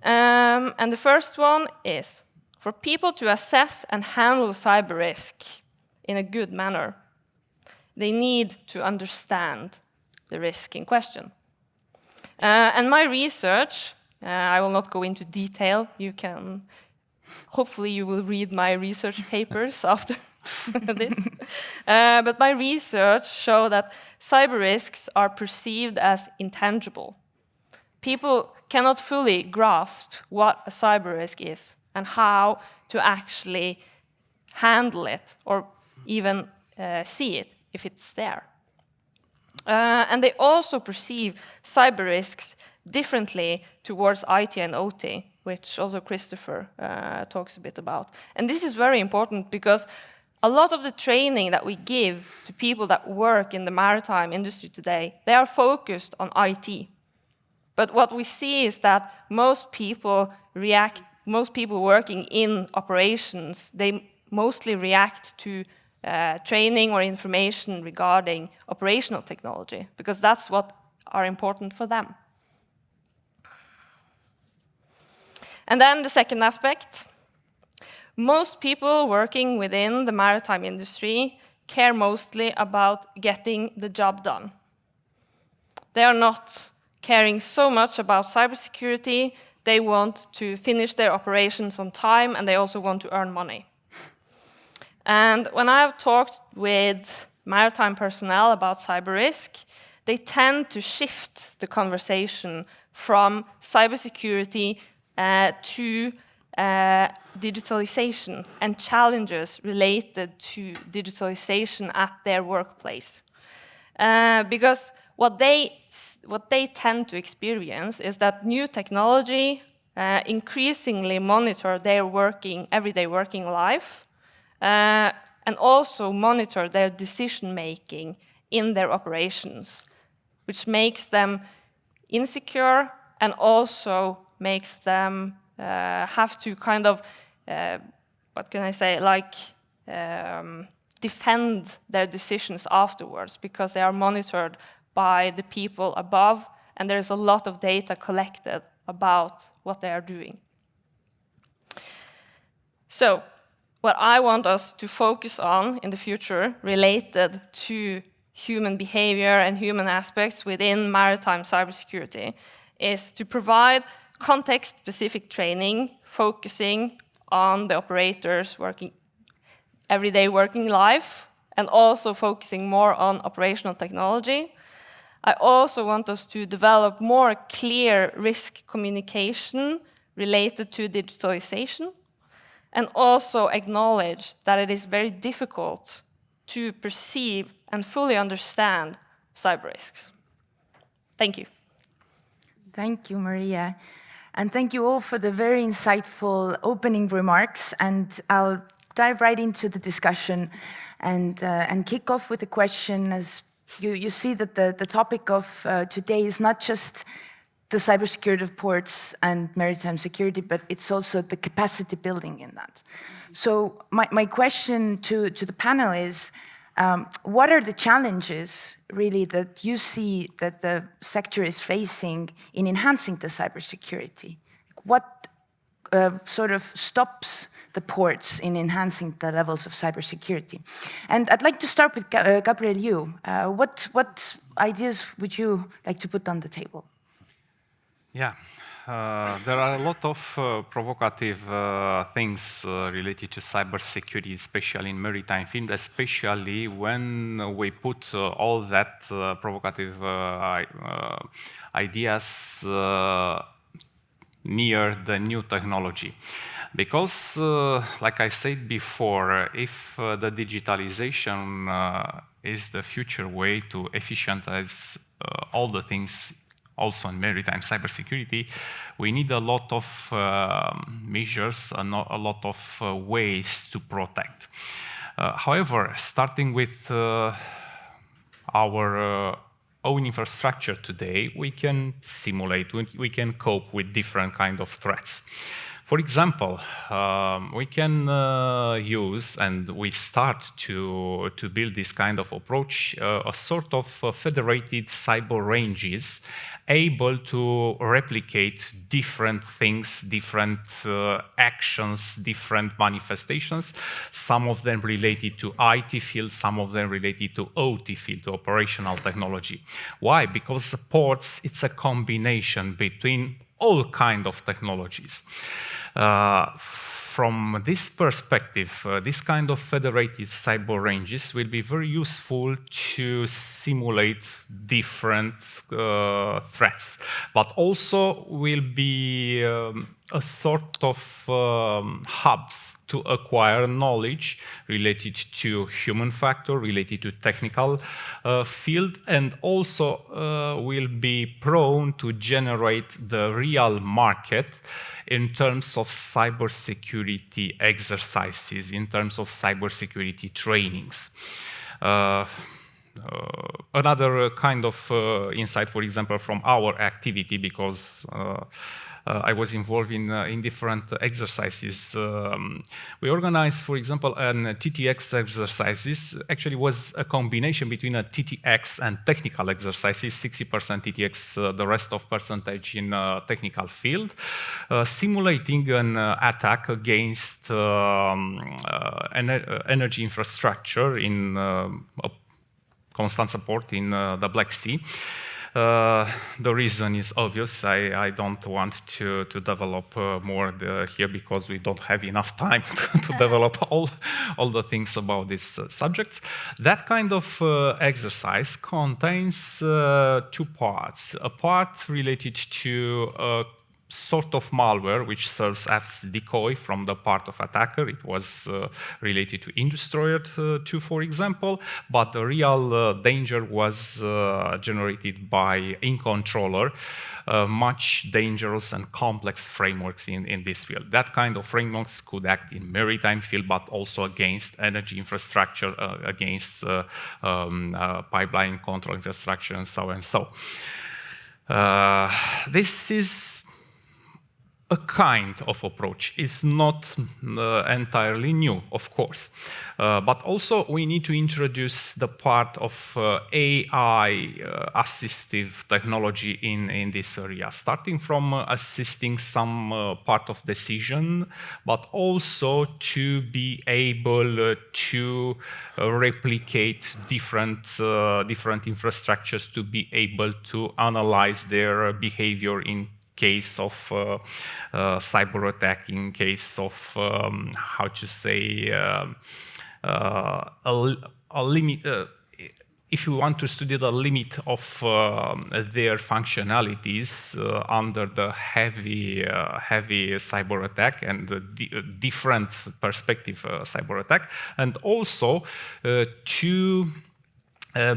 And the first one is, for people to assess and handle cyber risk in a good manner, they need to understand the risk in question. And my research, I will not go into detail. Hopefully you will read my research papers after this. But my research shows that cyber risks are perceived as intangible. People cannot fully grasp what a cyber risk is and how to actually handle it or even see it if it's there. And they also perceive cyber risks differently towards IT and OT, which also Christophe talks a bit about. And this is very important because a lot of the training that we give to people that work in the maritime industry today, they are focused on IT. But what we see is that most people working in operations, they mostly react to training or information regarding operational technology, because that's what are important for them. And then the second aspect, most people working within the maritime industry care mostly about getting the job done. They are not caring so much about cybersecurity, they want to finish their operations on time, and they also want to earn money. And when I have talked with maritime personnel about cyber risk, they tend to shift the conversation from cybersecurity to digitalization and challenges related to digitalization at their workplace. Because what they tend to experience is that new technology increasingly monitor their everyday working life, and also monitor their decision-making in their operations, which makes them insecure and also makes them have to kind of, what can I say, like defend their decisions afterwards, because they are monitored by the people above, and there's a lot of data collected about what they are doing. So, what I want us to focus on in the future related to human behavior and human aspects within maritime cybersecurity is to provide context-specific training focusing on the operators' everyday working life, and also focusing more on operational technology. I also want us to develop more clear risk communication related to digitalization, and also acknowledge that it is very difficult to perceive and fully understand cyber risks. Thank you. Thank you, Maria. And thank you all for the very insightful opening remarks. And I'll dive right into the discussion and kick off with a question. As you see that the topic of today is not just the cybersecurity of ports and maritime security, but it's also the capacity building in that. So my question to the panel is, what are the challenges really that you see that the sector is facing in enhancing the cybersecurity? What sort of stops the ports in enhancing the levels of cybersecurity? And I'd like to start with Gabriel, you. What ideas would you like to put on the table? Yeah, there are a lot of provocative things related to cybersecurity, especially in maritime field, especially when we put all that provocative ideas near the new technology. Because, like I said before, if the digitalization is the future way to efficientize all the things also in maritime cybersecurity, we need a lot of measures and a lot of ways to protect. However, starting with our own infrastructure today, we can simulate, we can cope with different kind of threats. For example, we can use, and we start to build this kind of approach, a sort of federated cyber ranges able to replicate different things, different actions, different manifestations, some of them related to IT field, some of them related to OT field, to operational technology. Why? Because the ports, it's a combination between all kinds of technologies. From this perspective, this kind of federated cyber ranges will be very useful to simulate different threats, but also will be a sort of hubs to acquire knowledge related to human factor, related to technical field, and also will be prone to generate the real market in terms of cybersecurity exercises, in terms of cybersecurity trainings. Another kind of insight, for example, from our activity, because I was involved in different exercises. We organized, for example, an TTX exercises. Actually, was a combination between a TTX and technical exercises, 60% TTX, the rest of percentage in technical field, simulating an attack against energy infrastructure in a Constanta port in the Black Sea. The reason is obvious. I don't want to develop more here because we don't have enough time to develop all the things about these subjects. That kind of exercise contains two parts. A part related to sort of malware which serves as decoy from the part of attacker. It was related to Industroyer 2, for example, but the real danger was generated by in-controller, much dangerous and complex frameworks in this field. That kind of frameworks could act in maritime field, but also against energy infrastructure, against pipeline control infrastructure, and so and so. This is a kind of approach. It's not entirely new, of course. But also we need to introduce the part of AI assistive technology in this area, starting from assisting some part of decision, but also to be able to replicate different infrastructures, to be able to analyze their behavior in case of cyber attack, in case of how to say a limit. If you want to study the limit of their functionalities under the heavy cyber attack and the different perspective cyber attack, and also to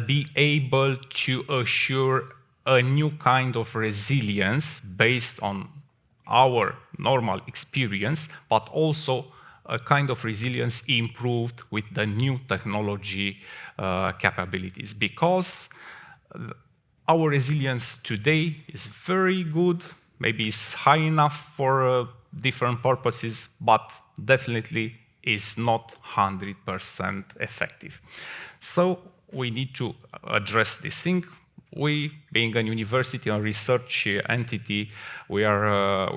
be able to assure a new kind of resilience based on our normal experience, but also a kind of resilience improved with the new technology capabilities. Because our resilience today is very good, maybe it's high enough for different purposes, but definitely is not 100% effective. So we need to address this thing. We, being a university and research entity, we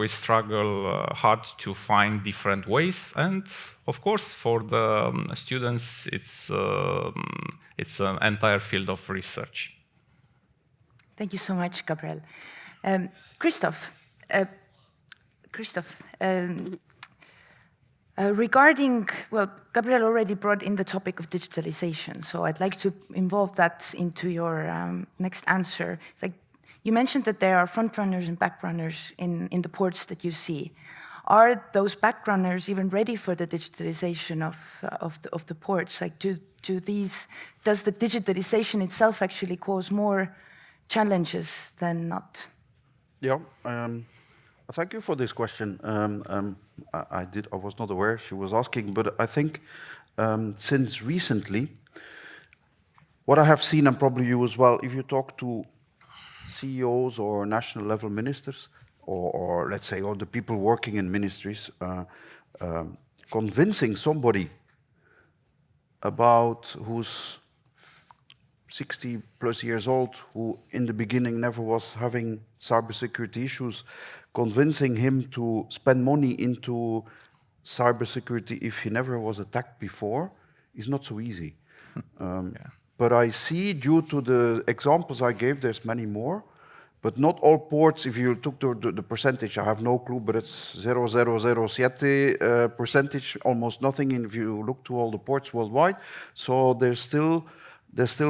struggle hard to find different ways, and of course, for the students, it's an entire field of research. Thank you so much, Gabriel. Christophe, regarding, well, Gabriel already brought in the topic of digitalization, so I'd like to involve that into your next answer. It's like you mentioned that there are frontrunners and backrunners in the ports that you see. Are those backrunners even ready for the digitalization of the ports? Like, does the digitalization itself actually cause more challenges than not? Yeah. Thank you for this question. I was not aware she was asking, but I think since recently, what I have seen, and probably you as well, if you talk to CEOs or national level ministers, or let's say, or the people working in ministries, convincing somebody about who's 60 plus years old, who in the beginning never was having cybersecurity issues, convincing him to spend money into cybersecurity if he never was attacked before is not so easy. But I see, due to the examples I gave, there's many more, but not all ports. If you took the percentage, I have no clue, but it's 0.007 percentage, almost nothing if you look to all the ports worldwide. So they're still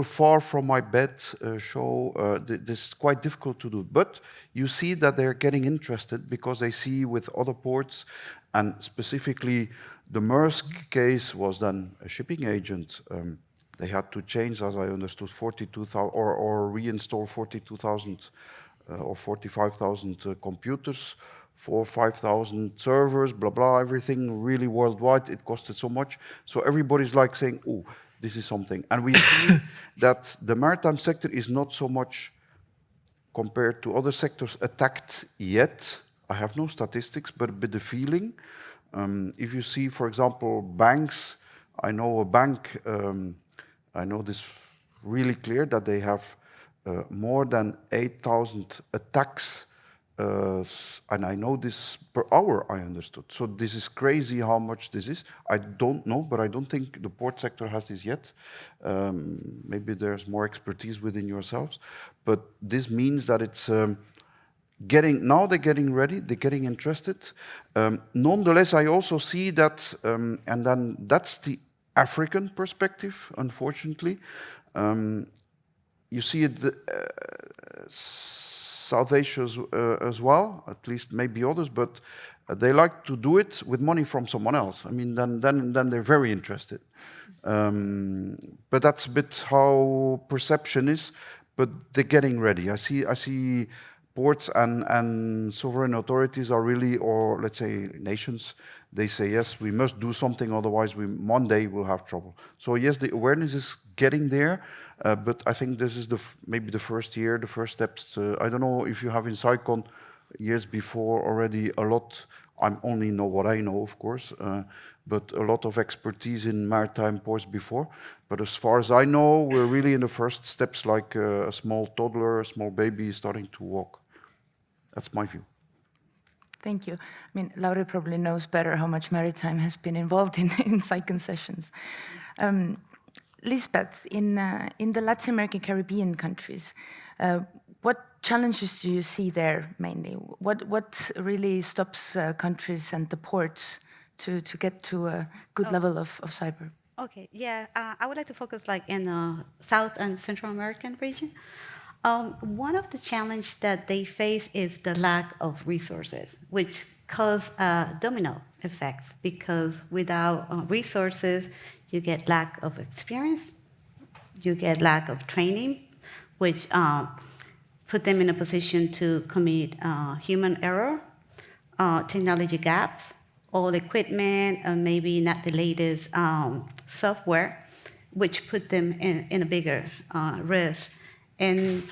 far from my bet show. This is quite difficult to do. But you see that they're getting interested because they see with other ports, and specifically the Maersk case was then a shipping agent. They had to change, as I understood, 42,000 or reinstall 42,000 or 45,000 computers, 4,000 or 5,000 servers, blah, blah, everything really worldwide. It costed so much. So everybody's like saying, oh, this is something. And we see that the maritime sector is not so much, compared to other sectors, attacked yet. I have no statistics, but the feeling. If you see, for example, banks, I know a bank, I know this really clear, that they have more than 8,000 attacks and I know this per hour, I understood. So this is crazy how much this is. I don't know, but I don't think the port sector has this yet. Maybe there's more expertise within yourselves, but this means that it's now they're getting ready, they're getting interested. Nonetheless, I also see that, and then that's the African perspective, unfortunately. You see it South Asia as well, at least maybe others, but they like to do it with money from someone else. I mean, then they're very interested. But that's a bit how perception is, but they're getting ready. I see ports and sovereign authorities are really, or let's say nations, they say, yes, we must do something, otherwise one day we'll have trouble. So yes, the awareness is getting there, but I think this is maybe the first year, the first steps. I don't know if you have in CyCon years before already a lot. I only know what I know, of course, but a lot of expertise in maritime ports before. But as far as I know, we're really in the first steps, like a small toddler, a small baby starting to walk. That's my view. Thank you. I mean, Laurie probably knows better how much maritime has been involved in CyCon sessions. Lisbeth, in the Latin American, Caribbean countries, what challenges do you see there mainly? What really stops countries and the ports to get to a good level of cyber? Okay, yeah, I would like to focus like in the South and Central American region. One of the challenges that they face is the lack of resources, which cause a domino effect, because without resources, you get lack of experience, you get lack of training, which put them in a position to commit human error, technology gaps, old equipment, and maybe not the latest software, which put them in a bigger risk. And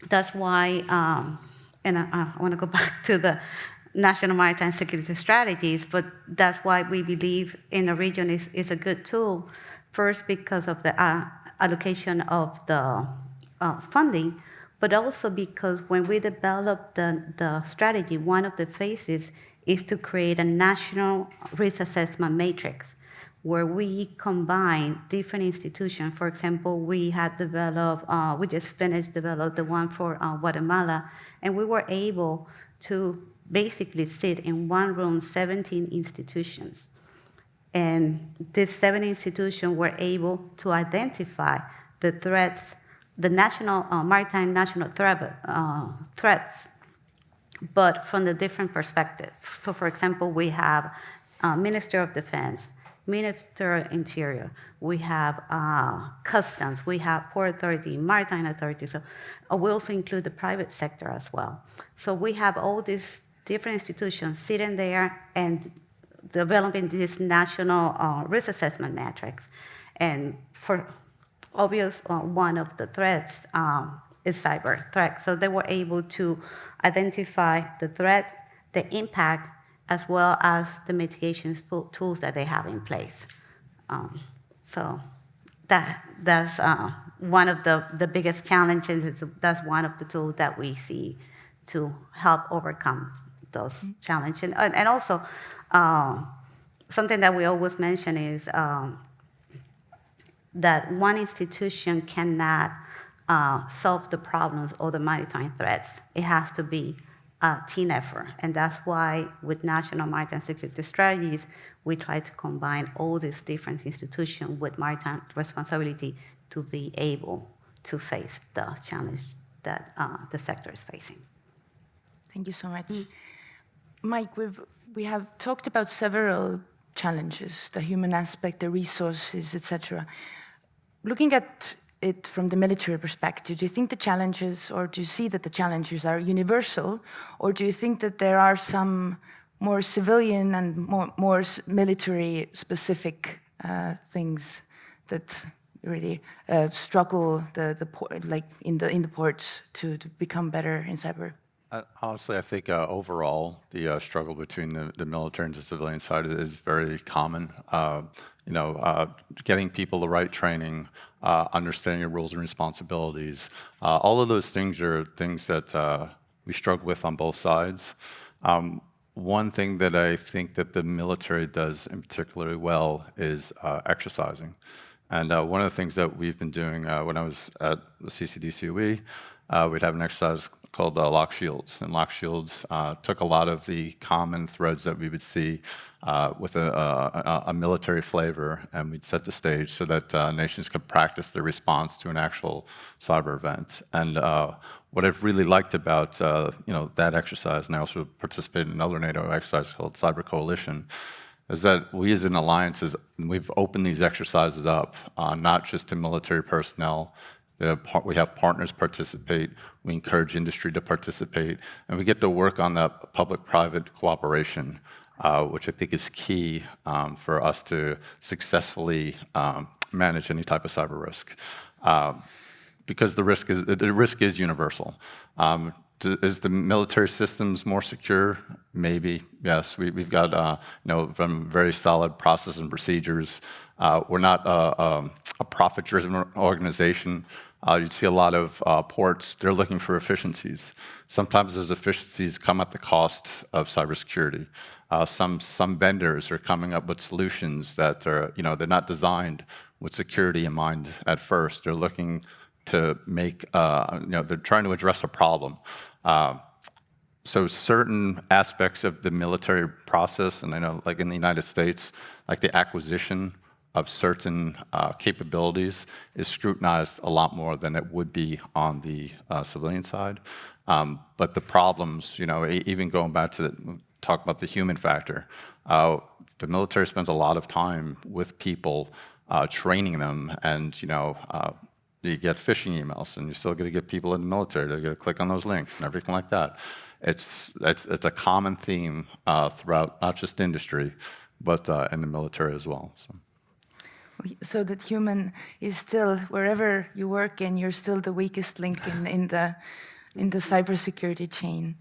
that's why, and I want to go back to the national maritime security strategies, but that's why we believe in the region is a good tool. First, because of the allocation of the funding, but also because when we developed the strategy, one of the phases is to create a national risk assessment matrix, where we combine different institutions. For example, we had developed, we just finished developed the one for Guatemala, and we were able to basically sit in one room 17 institutions. And these 7 institutions were able to identify the threats, the national, maritime national threats, but from the different perspective. So for example, we have Minister of Defense, Minister of Interior, we have Customs, we have Port Authority, Maritime Authority, so we also include the private sector as well. So we have all these different institutions sitting there and developing this national risk assessment matrix. And for obvious, one of the threats is cyber threat. So they were able to identify the threat, the impact, as well as the mitigation tools that they have in place. So that's one of the biggest challenges. That's one of the tools that we see to help overcome those challenges. And also, something that we always mention is that one institution cannot solve the problems or the maritime threats. It has to be a team effort. And that's why with national maritime security strategies, we try to combine all these different institutions with maritime responsibility to be able to face the challenge that the sector is facing. Thank you so much. Mike, we have talked about several challenges, the human aspect, the resources, etc. Looking at it from the military perspective, do you think the challenges, or do you see that the challenges are universal, or do you think that there are some more civilian and more military specific things that really struggle like in the ports to become better in cyber? Honestly, I think overall the struggle between the military and the civilian side is very common. Getting people the right training, understanding your roles and responsibilities, all of those things are things that we struggle with on both sides. One thing that I think that the military does in particularly well is exercising. And one of the things that we've been doing when I was at the CCDCOE, we'd have an exercise called Lock Shields. And Lock Shields took a lot of the common threads that we would see with a military flavor, and we'd set the stage so that nations could practice their response to an actual cyber event. And what I've really liked about that exercise, and I also participated in another NATO exercise called Cyber Coalition, is that we as an alliance, we've opened these exercises up, not just to military personnel. We have partners participate, we encourage industry to participate, and we get to work on that public-private cooperation, which I think is key for us to successfully manage any type of cyber risk. Because the risk is universal. Is the military systems more secure? Maybe, yes. We've got very solid processes and procedures. We're not a profit-driven organization. You'd see a lot of ports, they're looking for efficiencies. Sometimes those efficiencies come at the cost of cybersecurity. Some vendors are coming up with solutions that are, they're not designed with security in mind at first. They're looking to make, they're trying to address a problem. So certain aspects of the military process, and I know like in the United States, like the acquisition of certain capabilities is scrutinized a lot more than it would be on the civilian side. But the problems, even going back to talk about the human factor, the military spends a lot of time with people, training them, and you get phishing emails, and you're still going to get people in the military. They're going to click on those links and everything like that. It's a common theme throughout not just industry, but in the military as well. So that human is still, wherever you work in, you're still the weakest link in the cybersecurity chain.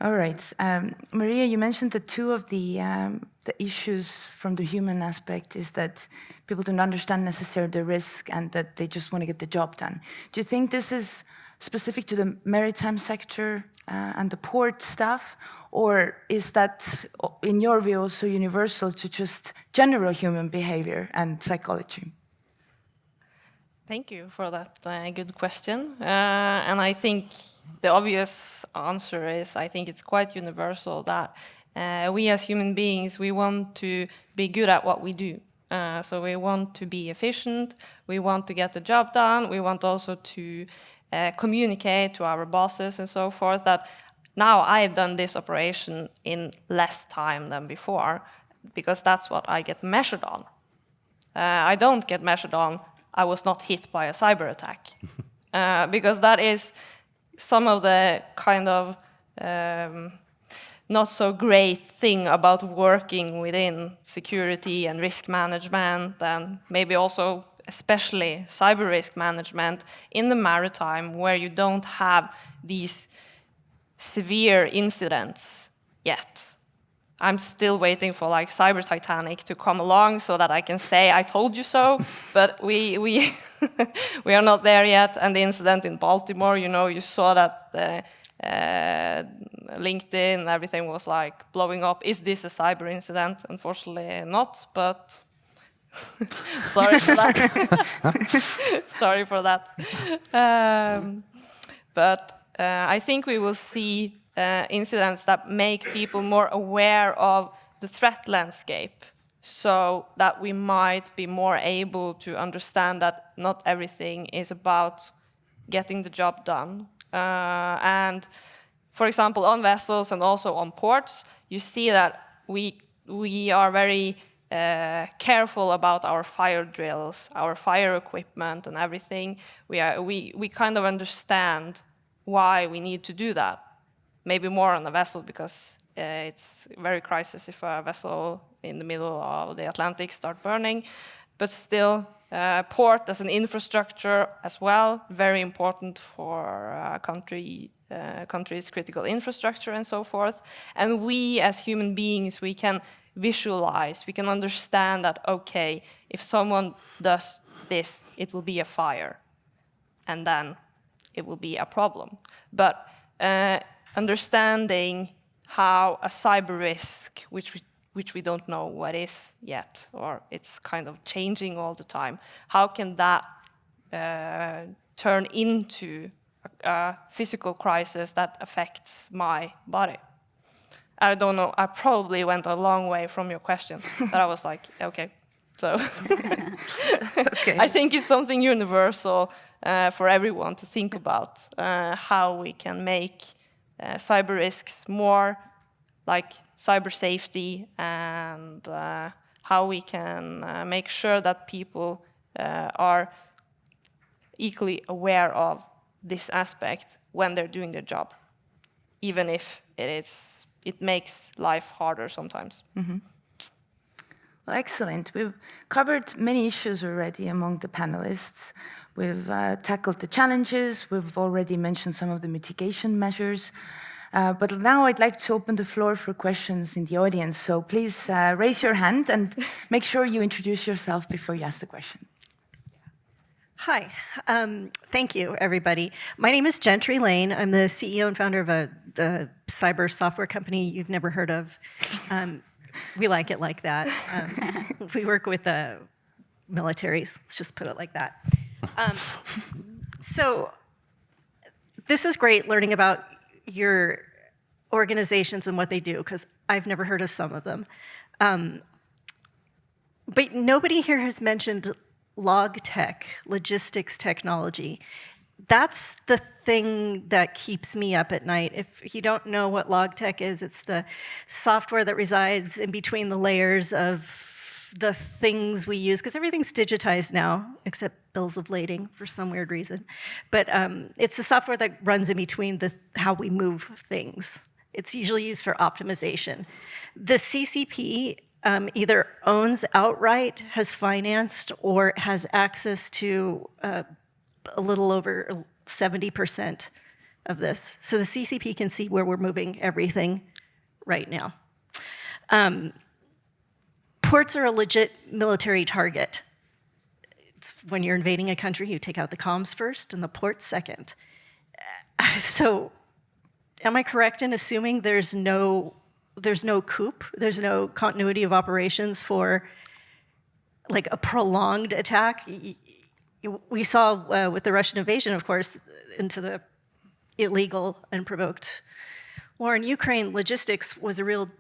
All right, Maria, you mentioned that two of the issues from the human aspect is that people don't understand necessarily the risk and that they just want to get the job done. Do you think this is specific to the maritime sector and the port staff, or is that, in your view, also universal to just general human behavior and psychology? Thank you for that good question. And I think the obvious answer is, I think it's quite universal that we as human beings, we want to be good at what we do. So we want to be efficient, we want to get the job done, we want also to communicate to our bosses and so forth that now I've done this operation in less time than before, because that's what I get measured on. I don't get measured on, I was not hit by a cyber attack. Because that is some of the kind of not so great thing about working within security and risk management, and maybe also especially cyber risk management in the maritime, where you don't have these severe incidents yet. I'm still waiting for like Cyber Titanic to come along so that I can say I told you so, but we we are not there yet. And the incident in Baltimore, you saw that the LinkedIn and everything was like blowing up. Is this a cyber incident? Unfortunately not, but sorry for that. Sorry for that. But I think we will see incidents that make people more aware of the threat landscape, so that we might be more able to understand that not everything is about getting the job done. And for example, on vessels and also on ports, you see that we are very careful about our fire drills, our fire equipment and everything. We kind of understand why we need to do that. Maybe more on a vessel, because it's very crisis if a vessel in the middle of the Atlantic start burning. But still, port as an infrastructure as well, very important for countries' critical infrastructure and so forth. And we as human beings, we can visualize, we can understand that, okay, if someone does this, it will be a fire, and then it will be a problem. But understanding how a cyber risk, which we don't know what is yet, or it's kind of changing all the time, how can that turn into a physical crisis that affects my body? I don't know, I probably went a long way from your question, but I was like, okay. So Okay. I think it's something universal for everyone to think about, how we can make cyber risks more like cyber safety, and how we can make sure that people are equally aware of this aspect when they're doing their job, even if it makes life harder sometimes. Mm-hmm. Well, excellent. We've covered many issues already among the panelists. We've tackled the challenges. We've already mentioned some of the mitigation measures. But now I'd like to open the floor for questions in the audience. So please raise your hand and make sure you introduce yourself before you ask the question. Hi. Thank you, everybody. My name is Gentry Lane. I'm the CEO and founder of a cyber software company you've never heard of. We like it like that. We work with militaries. Let's just put it like that. So this is great learning about your organizations and what they do, because I've never heard of some of them. But nobody here has mentioned log tech, logistics technology. That's the thing that keeps me up at night. If you don't know what log tech is, it's the software that resides in between the layers of the things we use, because everything's digitized now, except bills of lading for some weird reason. But it's the software that runs in between how we move things. It's usually used for optimization. The CCP either owns outright, has financed, or has access to a little over 70% of this. So the CCP can see where we're moving everything right now. Ports are a legit military target. It's when you're invading a country, you take out the comms first and the ports second. So am I correct in assuming there's no coup, there's no continuity of operations for like a prolonged attack? We saw with the Russian invasion, of course, into the illegal and provoked war in Ukraine, logistics was a real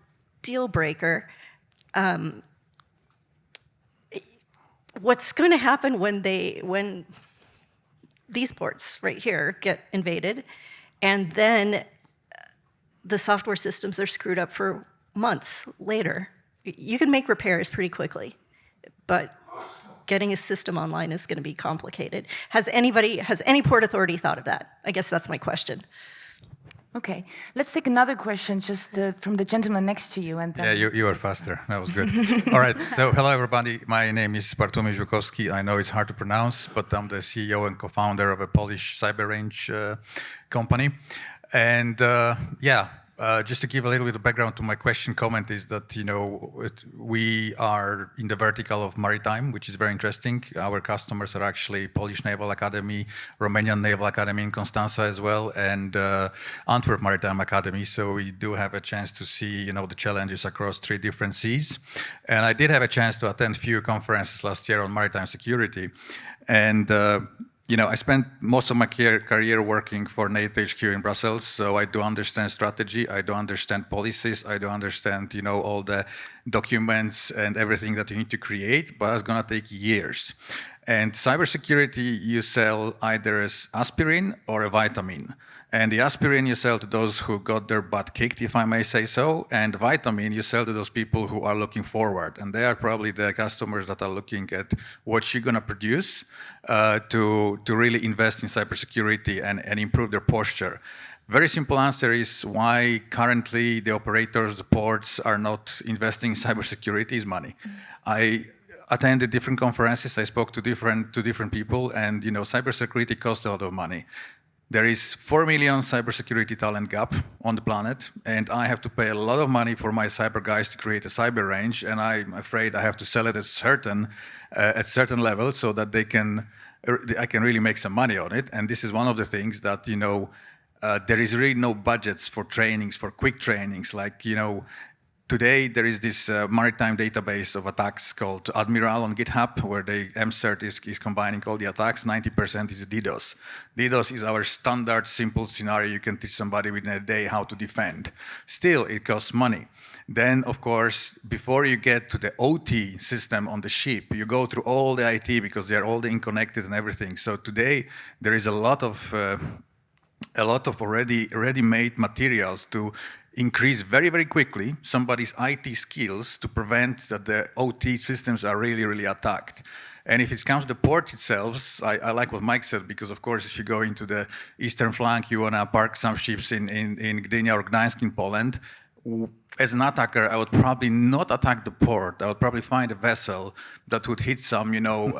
deal breaker. What's going to happen when these ports right here get invaded, and then the software systems are screwed up for months later? You can make repairs pretty quickly, but getting a system online is going to be complicated. Has any port authority thought of that? I guess that's my question. Okay, let's take another question just from the gentleman next to you. And then... Yeah, you were faster. That was good. All right, so hello everybody. My name is Bartłomiej Żukowski. I know it's hard to pronounce, but I'm the CEO and co-founder of a Polish cyber range company. And just to give a little bit of background to my question, comment is that, we are in the vertical of Maritime, which is very interesting. Our customers are actually Polish Naval Academy, Romanian Naval Academy in Constanta as well, and Antwerp Maritime Academy. So we do have a chance to see, the challenges across 3 different seas. And I did have a chance to attend a few conferences last year on maritime security. And I spent most of my career working for NATO HQ in Brussels, so I do understand strategy, I do understand policies, I do understand, all the documents and everything that you need to create, but it's going to take years. And cybersecurity, you sell either as aspirin or a vitamin. And the aspirin you sell to those who got their butt kicked, if I may say so, and vitamin you sell to those people who are looking forward. And they are probably the customers that are looking at what you're going to produce to really invest in cybersecurity and improve their posture. Very simple answer is why currently the operators, the ports are not investing in cybersecurity is money. I attended different conferences, I spoke to different people, and cybersecurity costs a lot of money. There is 4 million cybersecurity talent gap on the planet, and I have to pay a lot of money for my cyber guys to create a cyber range, and I'm afraid I have to sell it at certain level so that I can really make some money on it. And this is one of the things that there is really no budgets for trainings, for quick trainings. Like, you know, today there is this maritime database of attacks called Admiral on GitHub, where the MCERT is combining all the attacks. 90% is DDoS. DDoS is our standard simple scenario. You can teach somebody within a day how to defend. Still, it costs money. Then, of course, before you get to the OT system on the ship, you go through all the IT because they're all interconnected and everything. So today there is a lot of already ready-made materials to increase very, very quickly somebody's IT skills to prevent that the OT systems are really, really attacked. And if it comes to the port itself, I like what Mike said, because of course, if you go into the eastern flank, you want to park some ships in Gdynia or Gdańsk in Poland. As an attacker, I would probably not attack the port. I would probably find a vessel that would hit some, you know,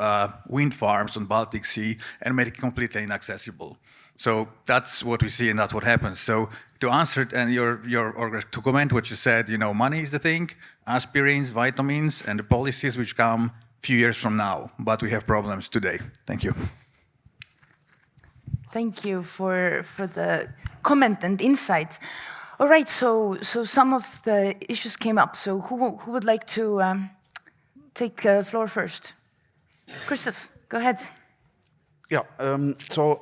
wind farms on Baltic Sea and make it completely inaccessible. So that's what we see, and that's what happens. So to answer it, and or to comment what you said, you know, money is the thing, aspirins, vitamins, and the policies which come a few years from now. But we have problems today. Thank you. Thank you for the comment and insight. All right, so some of the issues came up. So who would like to take the floor first? Christophe, go ahead. Yeah, so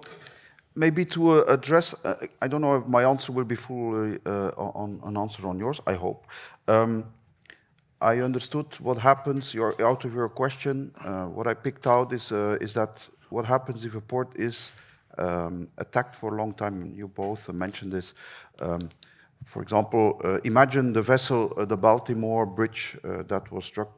maybe to address, I don't know if my answer will be fully on an answer on yours, I hope. I understood what happens, out of your question, what I picked out is that what happens if a port is attacked for a long time. You both mentioned this. For example, imagine the vessel, the Baltimore bridge that was struck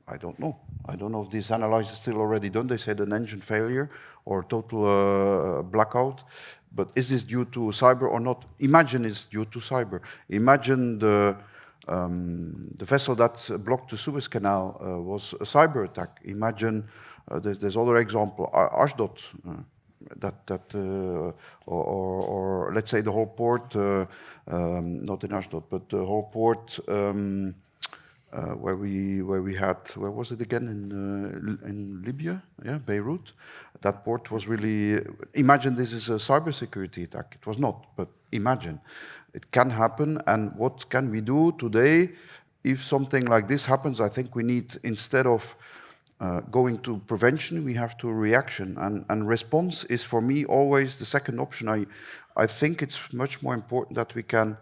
I don't know. I don't know if this analysis is still already done. They said an engine failure or total blackout. But is this due to cyber or not? Imagine it's due to cyber. Imagine the vessel that blocked the Suez Canal was a cyber attack. Imagine there's other example, Ashdod. Or let's say the whole port, not in Ashdod, but the whole port where was it again, in Libya, yeah, Beirut. That port was really, imagine this is a cybersecurity attack. It was not, but imagine. It can happen, and what can we do today if something like this happens? I think we need, instead of going to prevention, we have to reaction, and response is for me always the second option. I think it's much more important that we can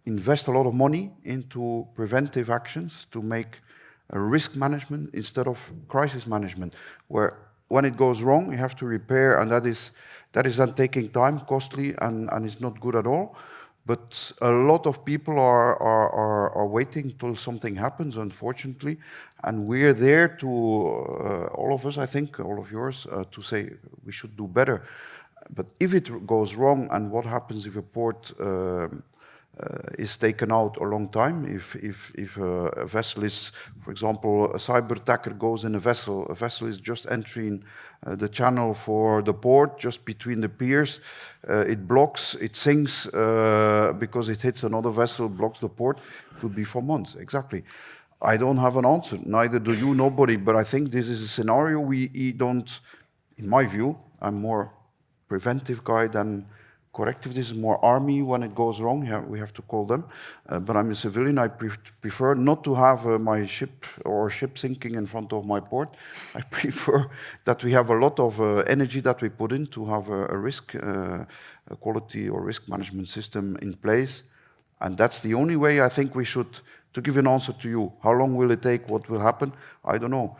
invest a lot of money into preventive actions to make a risk management instead of crisis management, where when it goes wrong, you have to repair, and that is then taking time, costly, and it's not good at all. But a lot of people are waiting till something happens, unfortunately, and we're there to, all of us, I think, all of yours, to say we should do better. But if it goes wrong, and what happens if a port is taken out a long time, if a vessel is, for example, a cyber attacker goes in a vessel is just entering the channel for the port, just between the piers, it blocks, it sinks because it hits another vessel, blocks the port, it could be for months, exactly. I don't have an answer, neither do you, nobody, but I think this is a scenario we don't, in my view, I'm more preventive guy than corrective. This is more army when it goes wrong, yeah, we have to call them. But I'm a civilian, I prefer not to have my ship sinking in front of my port. I prefer that we have a lot of energy that we put in to have a risk, a quality or risk management system in place. And that's the only way I think we should, to give an answer to you. How long will it take? What will happen? I don't know.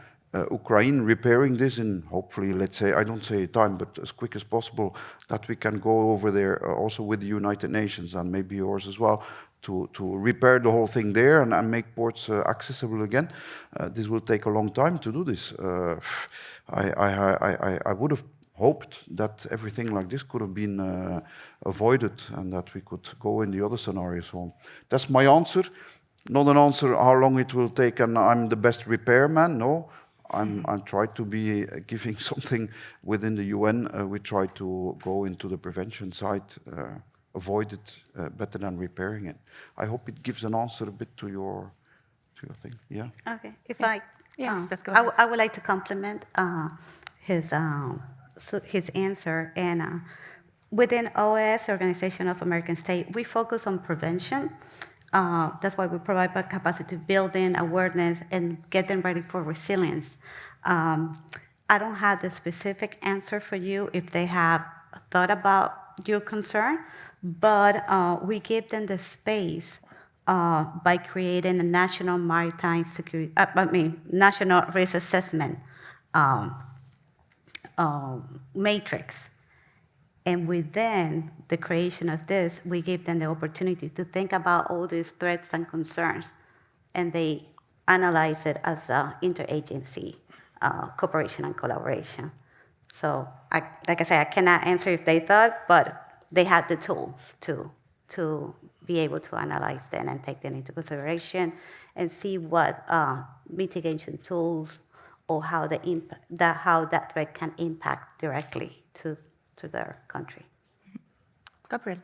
Ukraine repairing this in, hopefully, let's say, I don't say time, but as quick as possible, that we can go over there also with the United Nations and maybe yours as well, to repair the whole thing there and make ports accessible again. This will take a long time to do this. I would have hoped that everything like this could have been avoided and that we could go in the other scenario. So that's my answer. Not an answer how long it will take and I'm the best repairman, no. I'm trying to be giving something within the UN. We try to go into the prevention side, avoid it better than repairing it. I hope it gives an answer a bit to your thing. Yeah. Okay. I would like to compliment his answer, and Within OS, Organization of American States, we focus on prevention. That's why we provide capacity building, awareness, and get them ready for resilience. I don't have the specific answer for you if they have thought about your concern, but we give them the space by creating a national maritime security, national risk assessment matrix. And within the creation of this, we give them the opportunity to think about all these threats and concerns, and they analyze it as an interagency cooperation and collaboration. So, like I said, I cannot answer if they thought, but they had the tools to be able to analyze them and take them into consideration and see what mitigation tools or how that threat can impact directly to their country. Gabriel.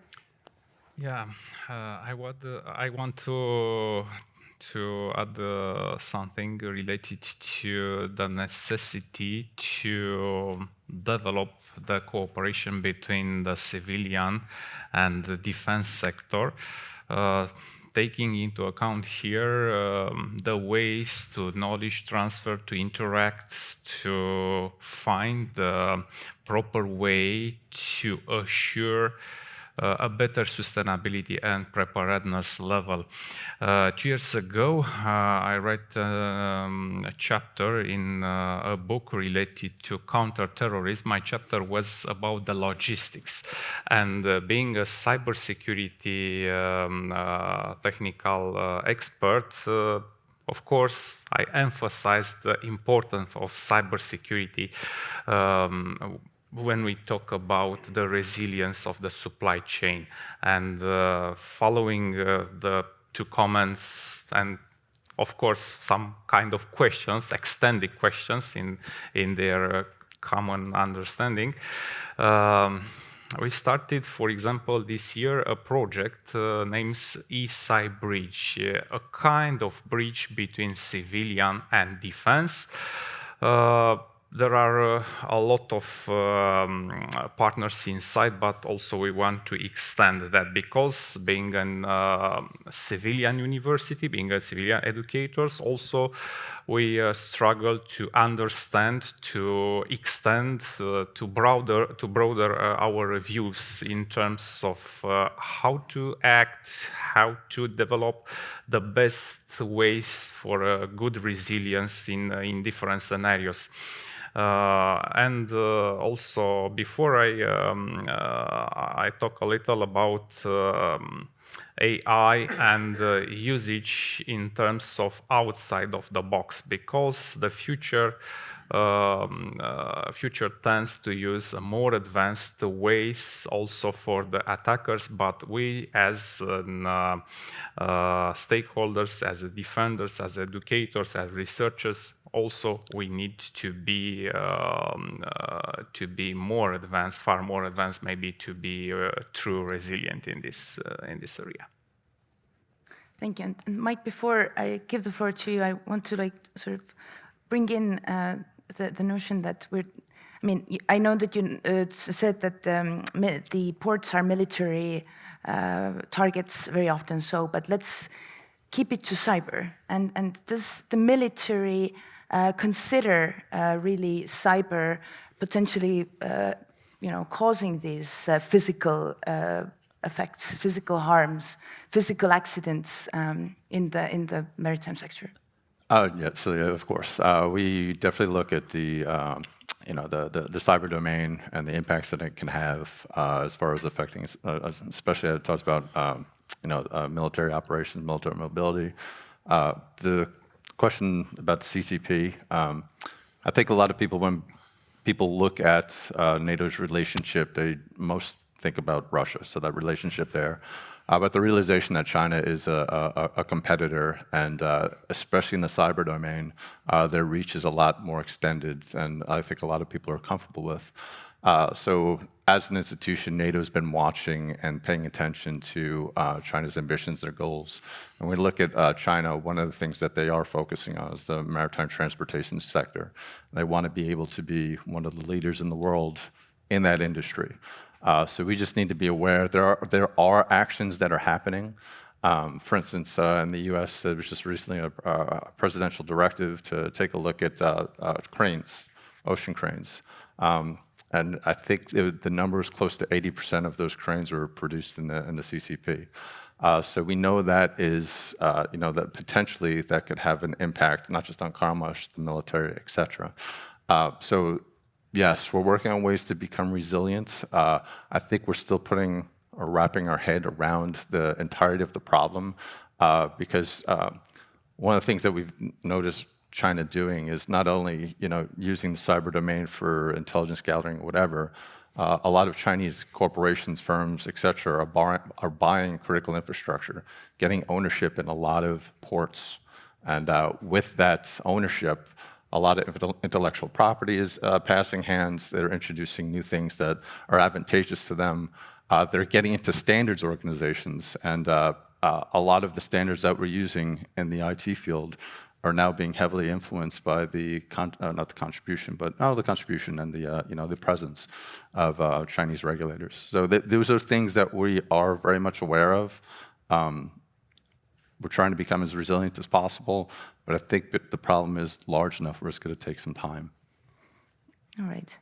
Yeah, I want to add something related to the necessity to develop the cooperation between the civilian and the defense sector, taking into account here the ways to knowledge transfer, to interact, to find the proper way to assure a better sustainability and preparedness level. 2 years ago, I read a chapter in a book related to counter-terrorism. My chapter was about the logistics. And being a cybersecurity technical expert, of course, I emphasized the importance of cybersecurity when we talk about the resilience of the supply chain. And following the two comments and, of course, some kind of questions, extended questions in their common understanding, we started, for example, this year a project named eSci Bridge, a kind of bridge between civilian and defense. There are a lot of partners inside, but also we want to extend that because being a civilian university, being a civilian educators, also we struggle to understand, to extend, to broader our views in terms of how to act, how to develop the best ways for good resilience in different scenarios. And also, before I talk a little about AI and usage in terms of outside of the box, because the future tends to use more advanced ways also for the attackers, but we as stakeholders, as defenders, as educators, as researchers, also we need to be more advanced, far more advanced, maybe to be true resilient in this area. Thank you. And Mike, before I give the floor to you, I want to sort of bring in the notion that I know that you said that the ports are military targets very often, but let's keep it to cyber. And does the military consider really cyber potentially causing these physical effects, physical harms, physical accidents in the maritime sector? Yeah, Silja, of course. We definitely look at the cyber domain and the impacts that it can have as far as affecting, especially it talks about military operations, military mobility. The question about the CCP, I think a lot of people, when people look at NATO's relationship, they most think about Russia, so that relationship there. But the realization that China is a competitor, and especially in the cyber domain, their reach is a lot more extended than I think a lot of people are comfortable with. So as an institution, NATO has been watching and paying attention to China's ambitions, their goals. And when we look at China, one of the things that they are focusing on is the maritime transportation sector. They want to be able to be one of the leaders in the world in that industry. So we just need to be aware there are actions that are happening. For instance, in the U.S., there was just recently a presidential directive to take a look at cranes, ocean cranes. And I think the number is close to 80% of those cranes were produced in the CCP. So we know that is, that potentially that could have an impact, not just on Karmash, the military, et cetera. So yes, we're working on ways to become resilient. I think we're still wrapping our head around the entirety of the problem, because one of the things that we've noticed China doing is not only using the cyber domain for intelligence gathering or whatever. A lot of Chinese corporations, firms, et cetera, are buying critical infrastructure, getting ownership in a lot of ports. And with that ownership, a lot of intellectual property is passing hands. They're introducing new things that are advantageous to them. They're getting into standards organizations. And a lot of the standards that we're using in the IT field are now being heavily influenced by the not the contribution and the presence of Chinese regulators. So those are things that we are very much aware of. We're trying to become as resilient as possible, but I think that the problem is large enough where it's going to take some time. All right.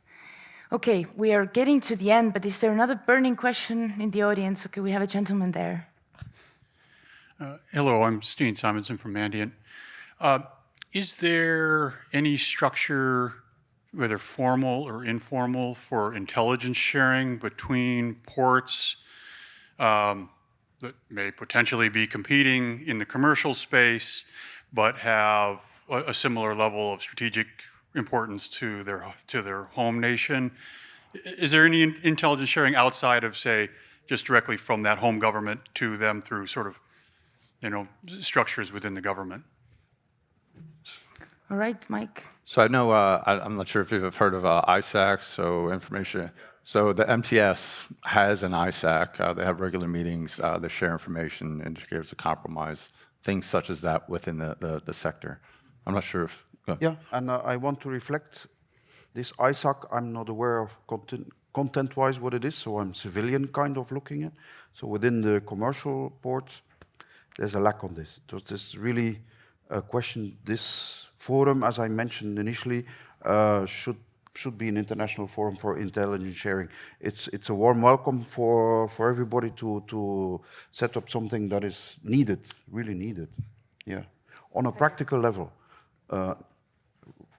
Okay, we are getting to the end, but is there another burning question in the audience? Okay, we have a gentleman there. Hello, I'm Steen Simonson from Mandiant. Is there any structure, whether formal or informal, for intelligence sharing between ports that may potentially be competing in the commercial space, but have a similar level of strategic importance to their home nation? Is there any intelligence sharing outside of, say, just directly from that home government to them through sort of, structures within the government? All right, Mike. So I know, I'm not sure if you've heard of ISAC, so information. So the MTS has an ISAC. They have regular meetings. They share information, indicators of compromise, things such as that within the sector. I'm not sure if... Yeah, and I want to reflect this ISAC. I'm not aware of content-wise what it is, so I'm civilian kind of looking at. So within the commercial ports, there's a lack on this. So this is really a question. This forum, as I mentioned initially, should be an international forum for intelligence sharing. It's a warm welcome for everybody to set up something that is needed, really needed. Yeah, on a practical level.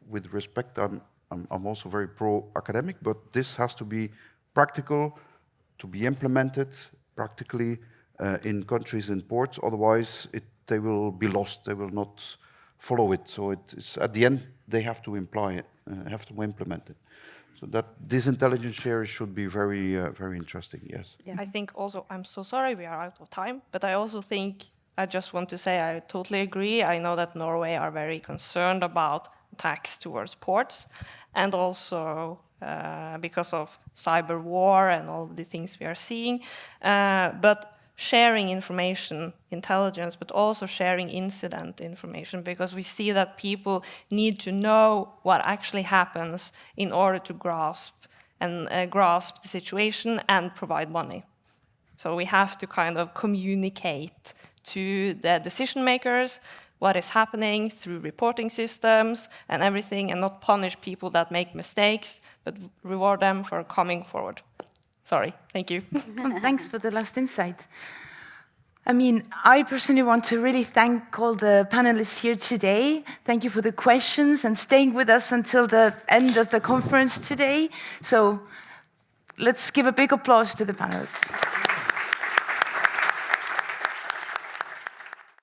With respect, I'm also very pro-academic, but this has to be practical, to be implemented practically in countries and ports. Otherwise, they will be lost. They will not follow it. So it's at the end they have to implement it. So that this intelligence share should be very very interesting. Yes. Yeah. I think also, I'm so sorry we are out of time, but I also think I just want to say I totally agree. I know that Norway are very concerned about attacks towards ports, and also because of cyber war and all the things we are seeing. But sharing information, intelligence, but also sharing incident information, because we see that people need to know what actually happens in order to grasp the situation and provide money. So we have to kind of communicate to the decision makers what is happening through reporting systems and everything, and not punish people that make mistakes, but reward them for coming forward. Sorry, thank you. Thanks for the last insight. I mean, I personally want to really thank all the panelists here today. Thank you for the questions and staying with us until the end of the conference today. So let's give a big applause to the panelists.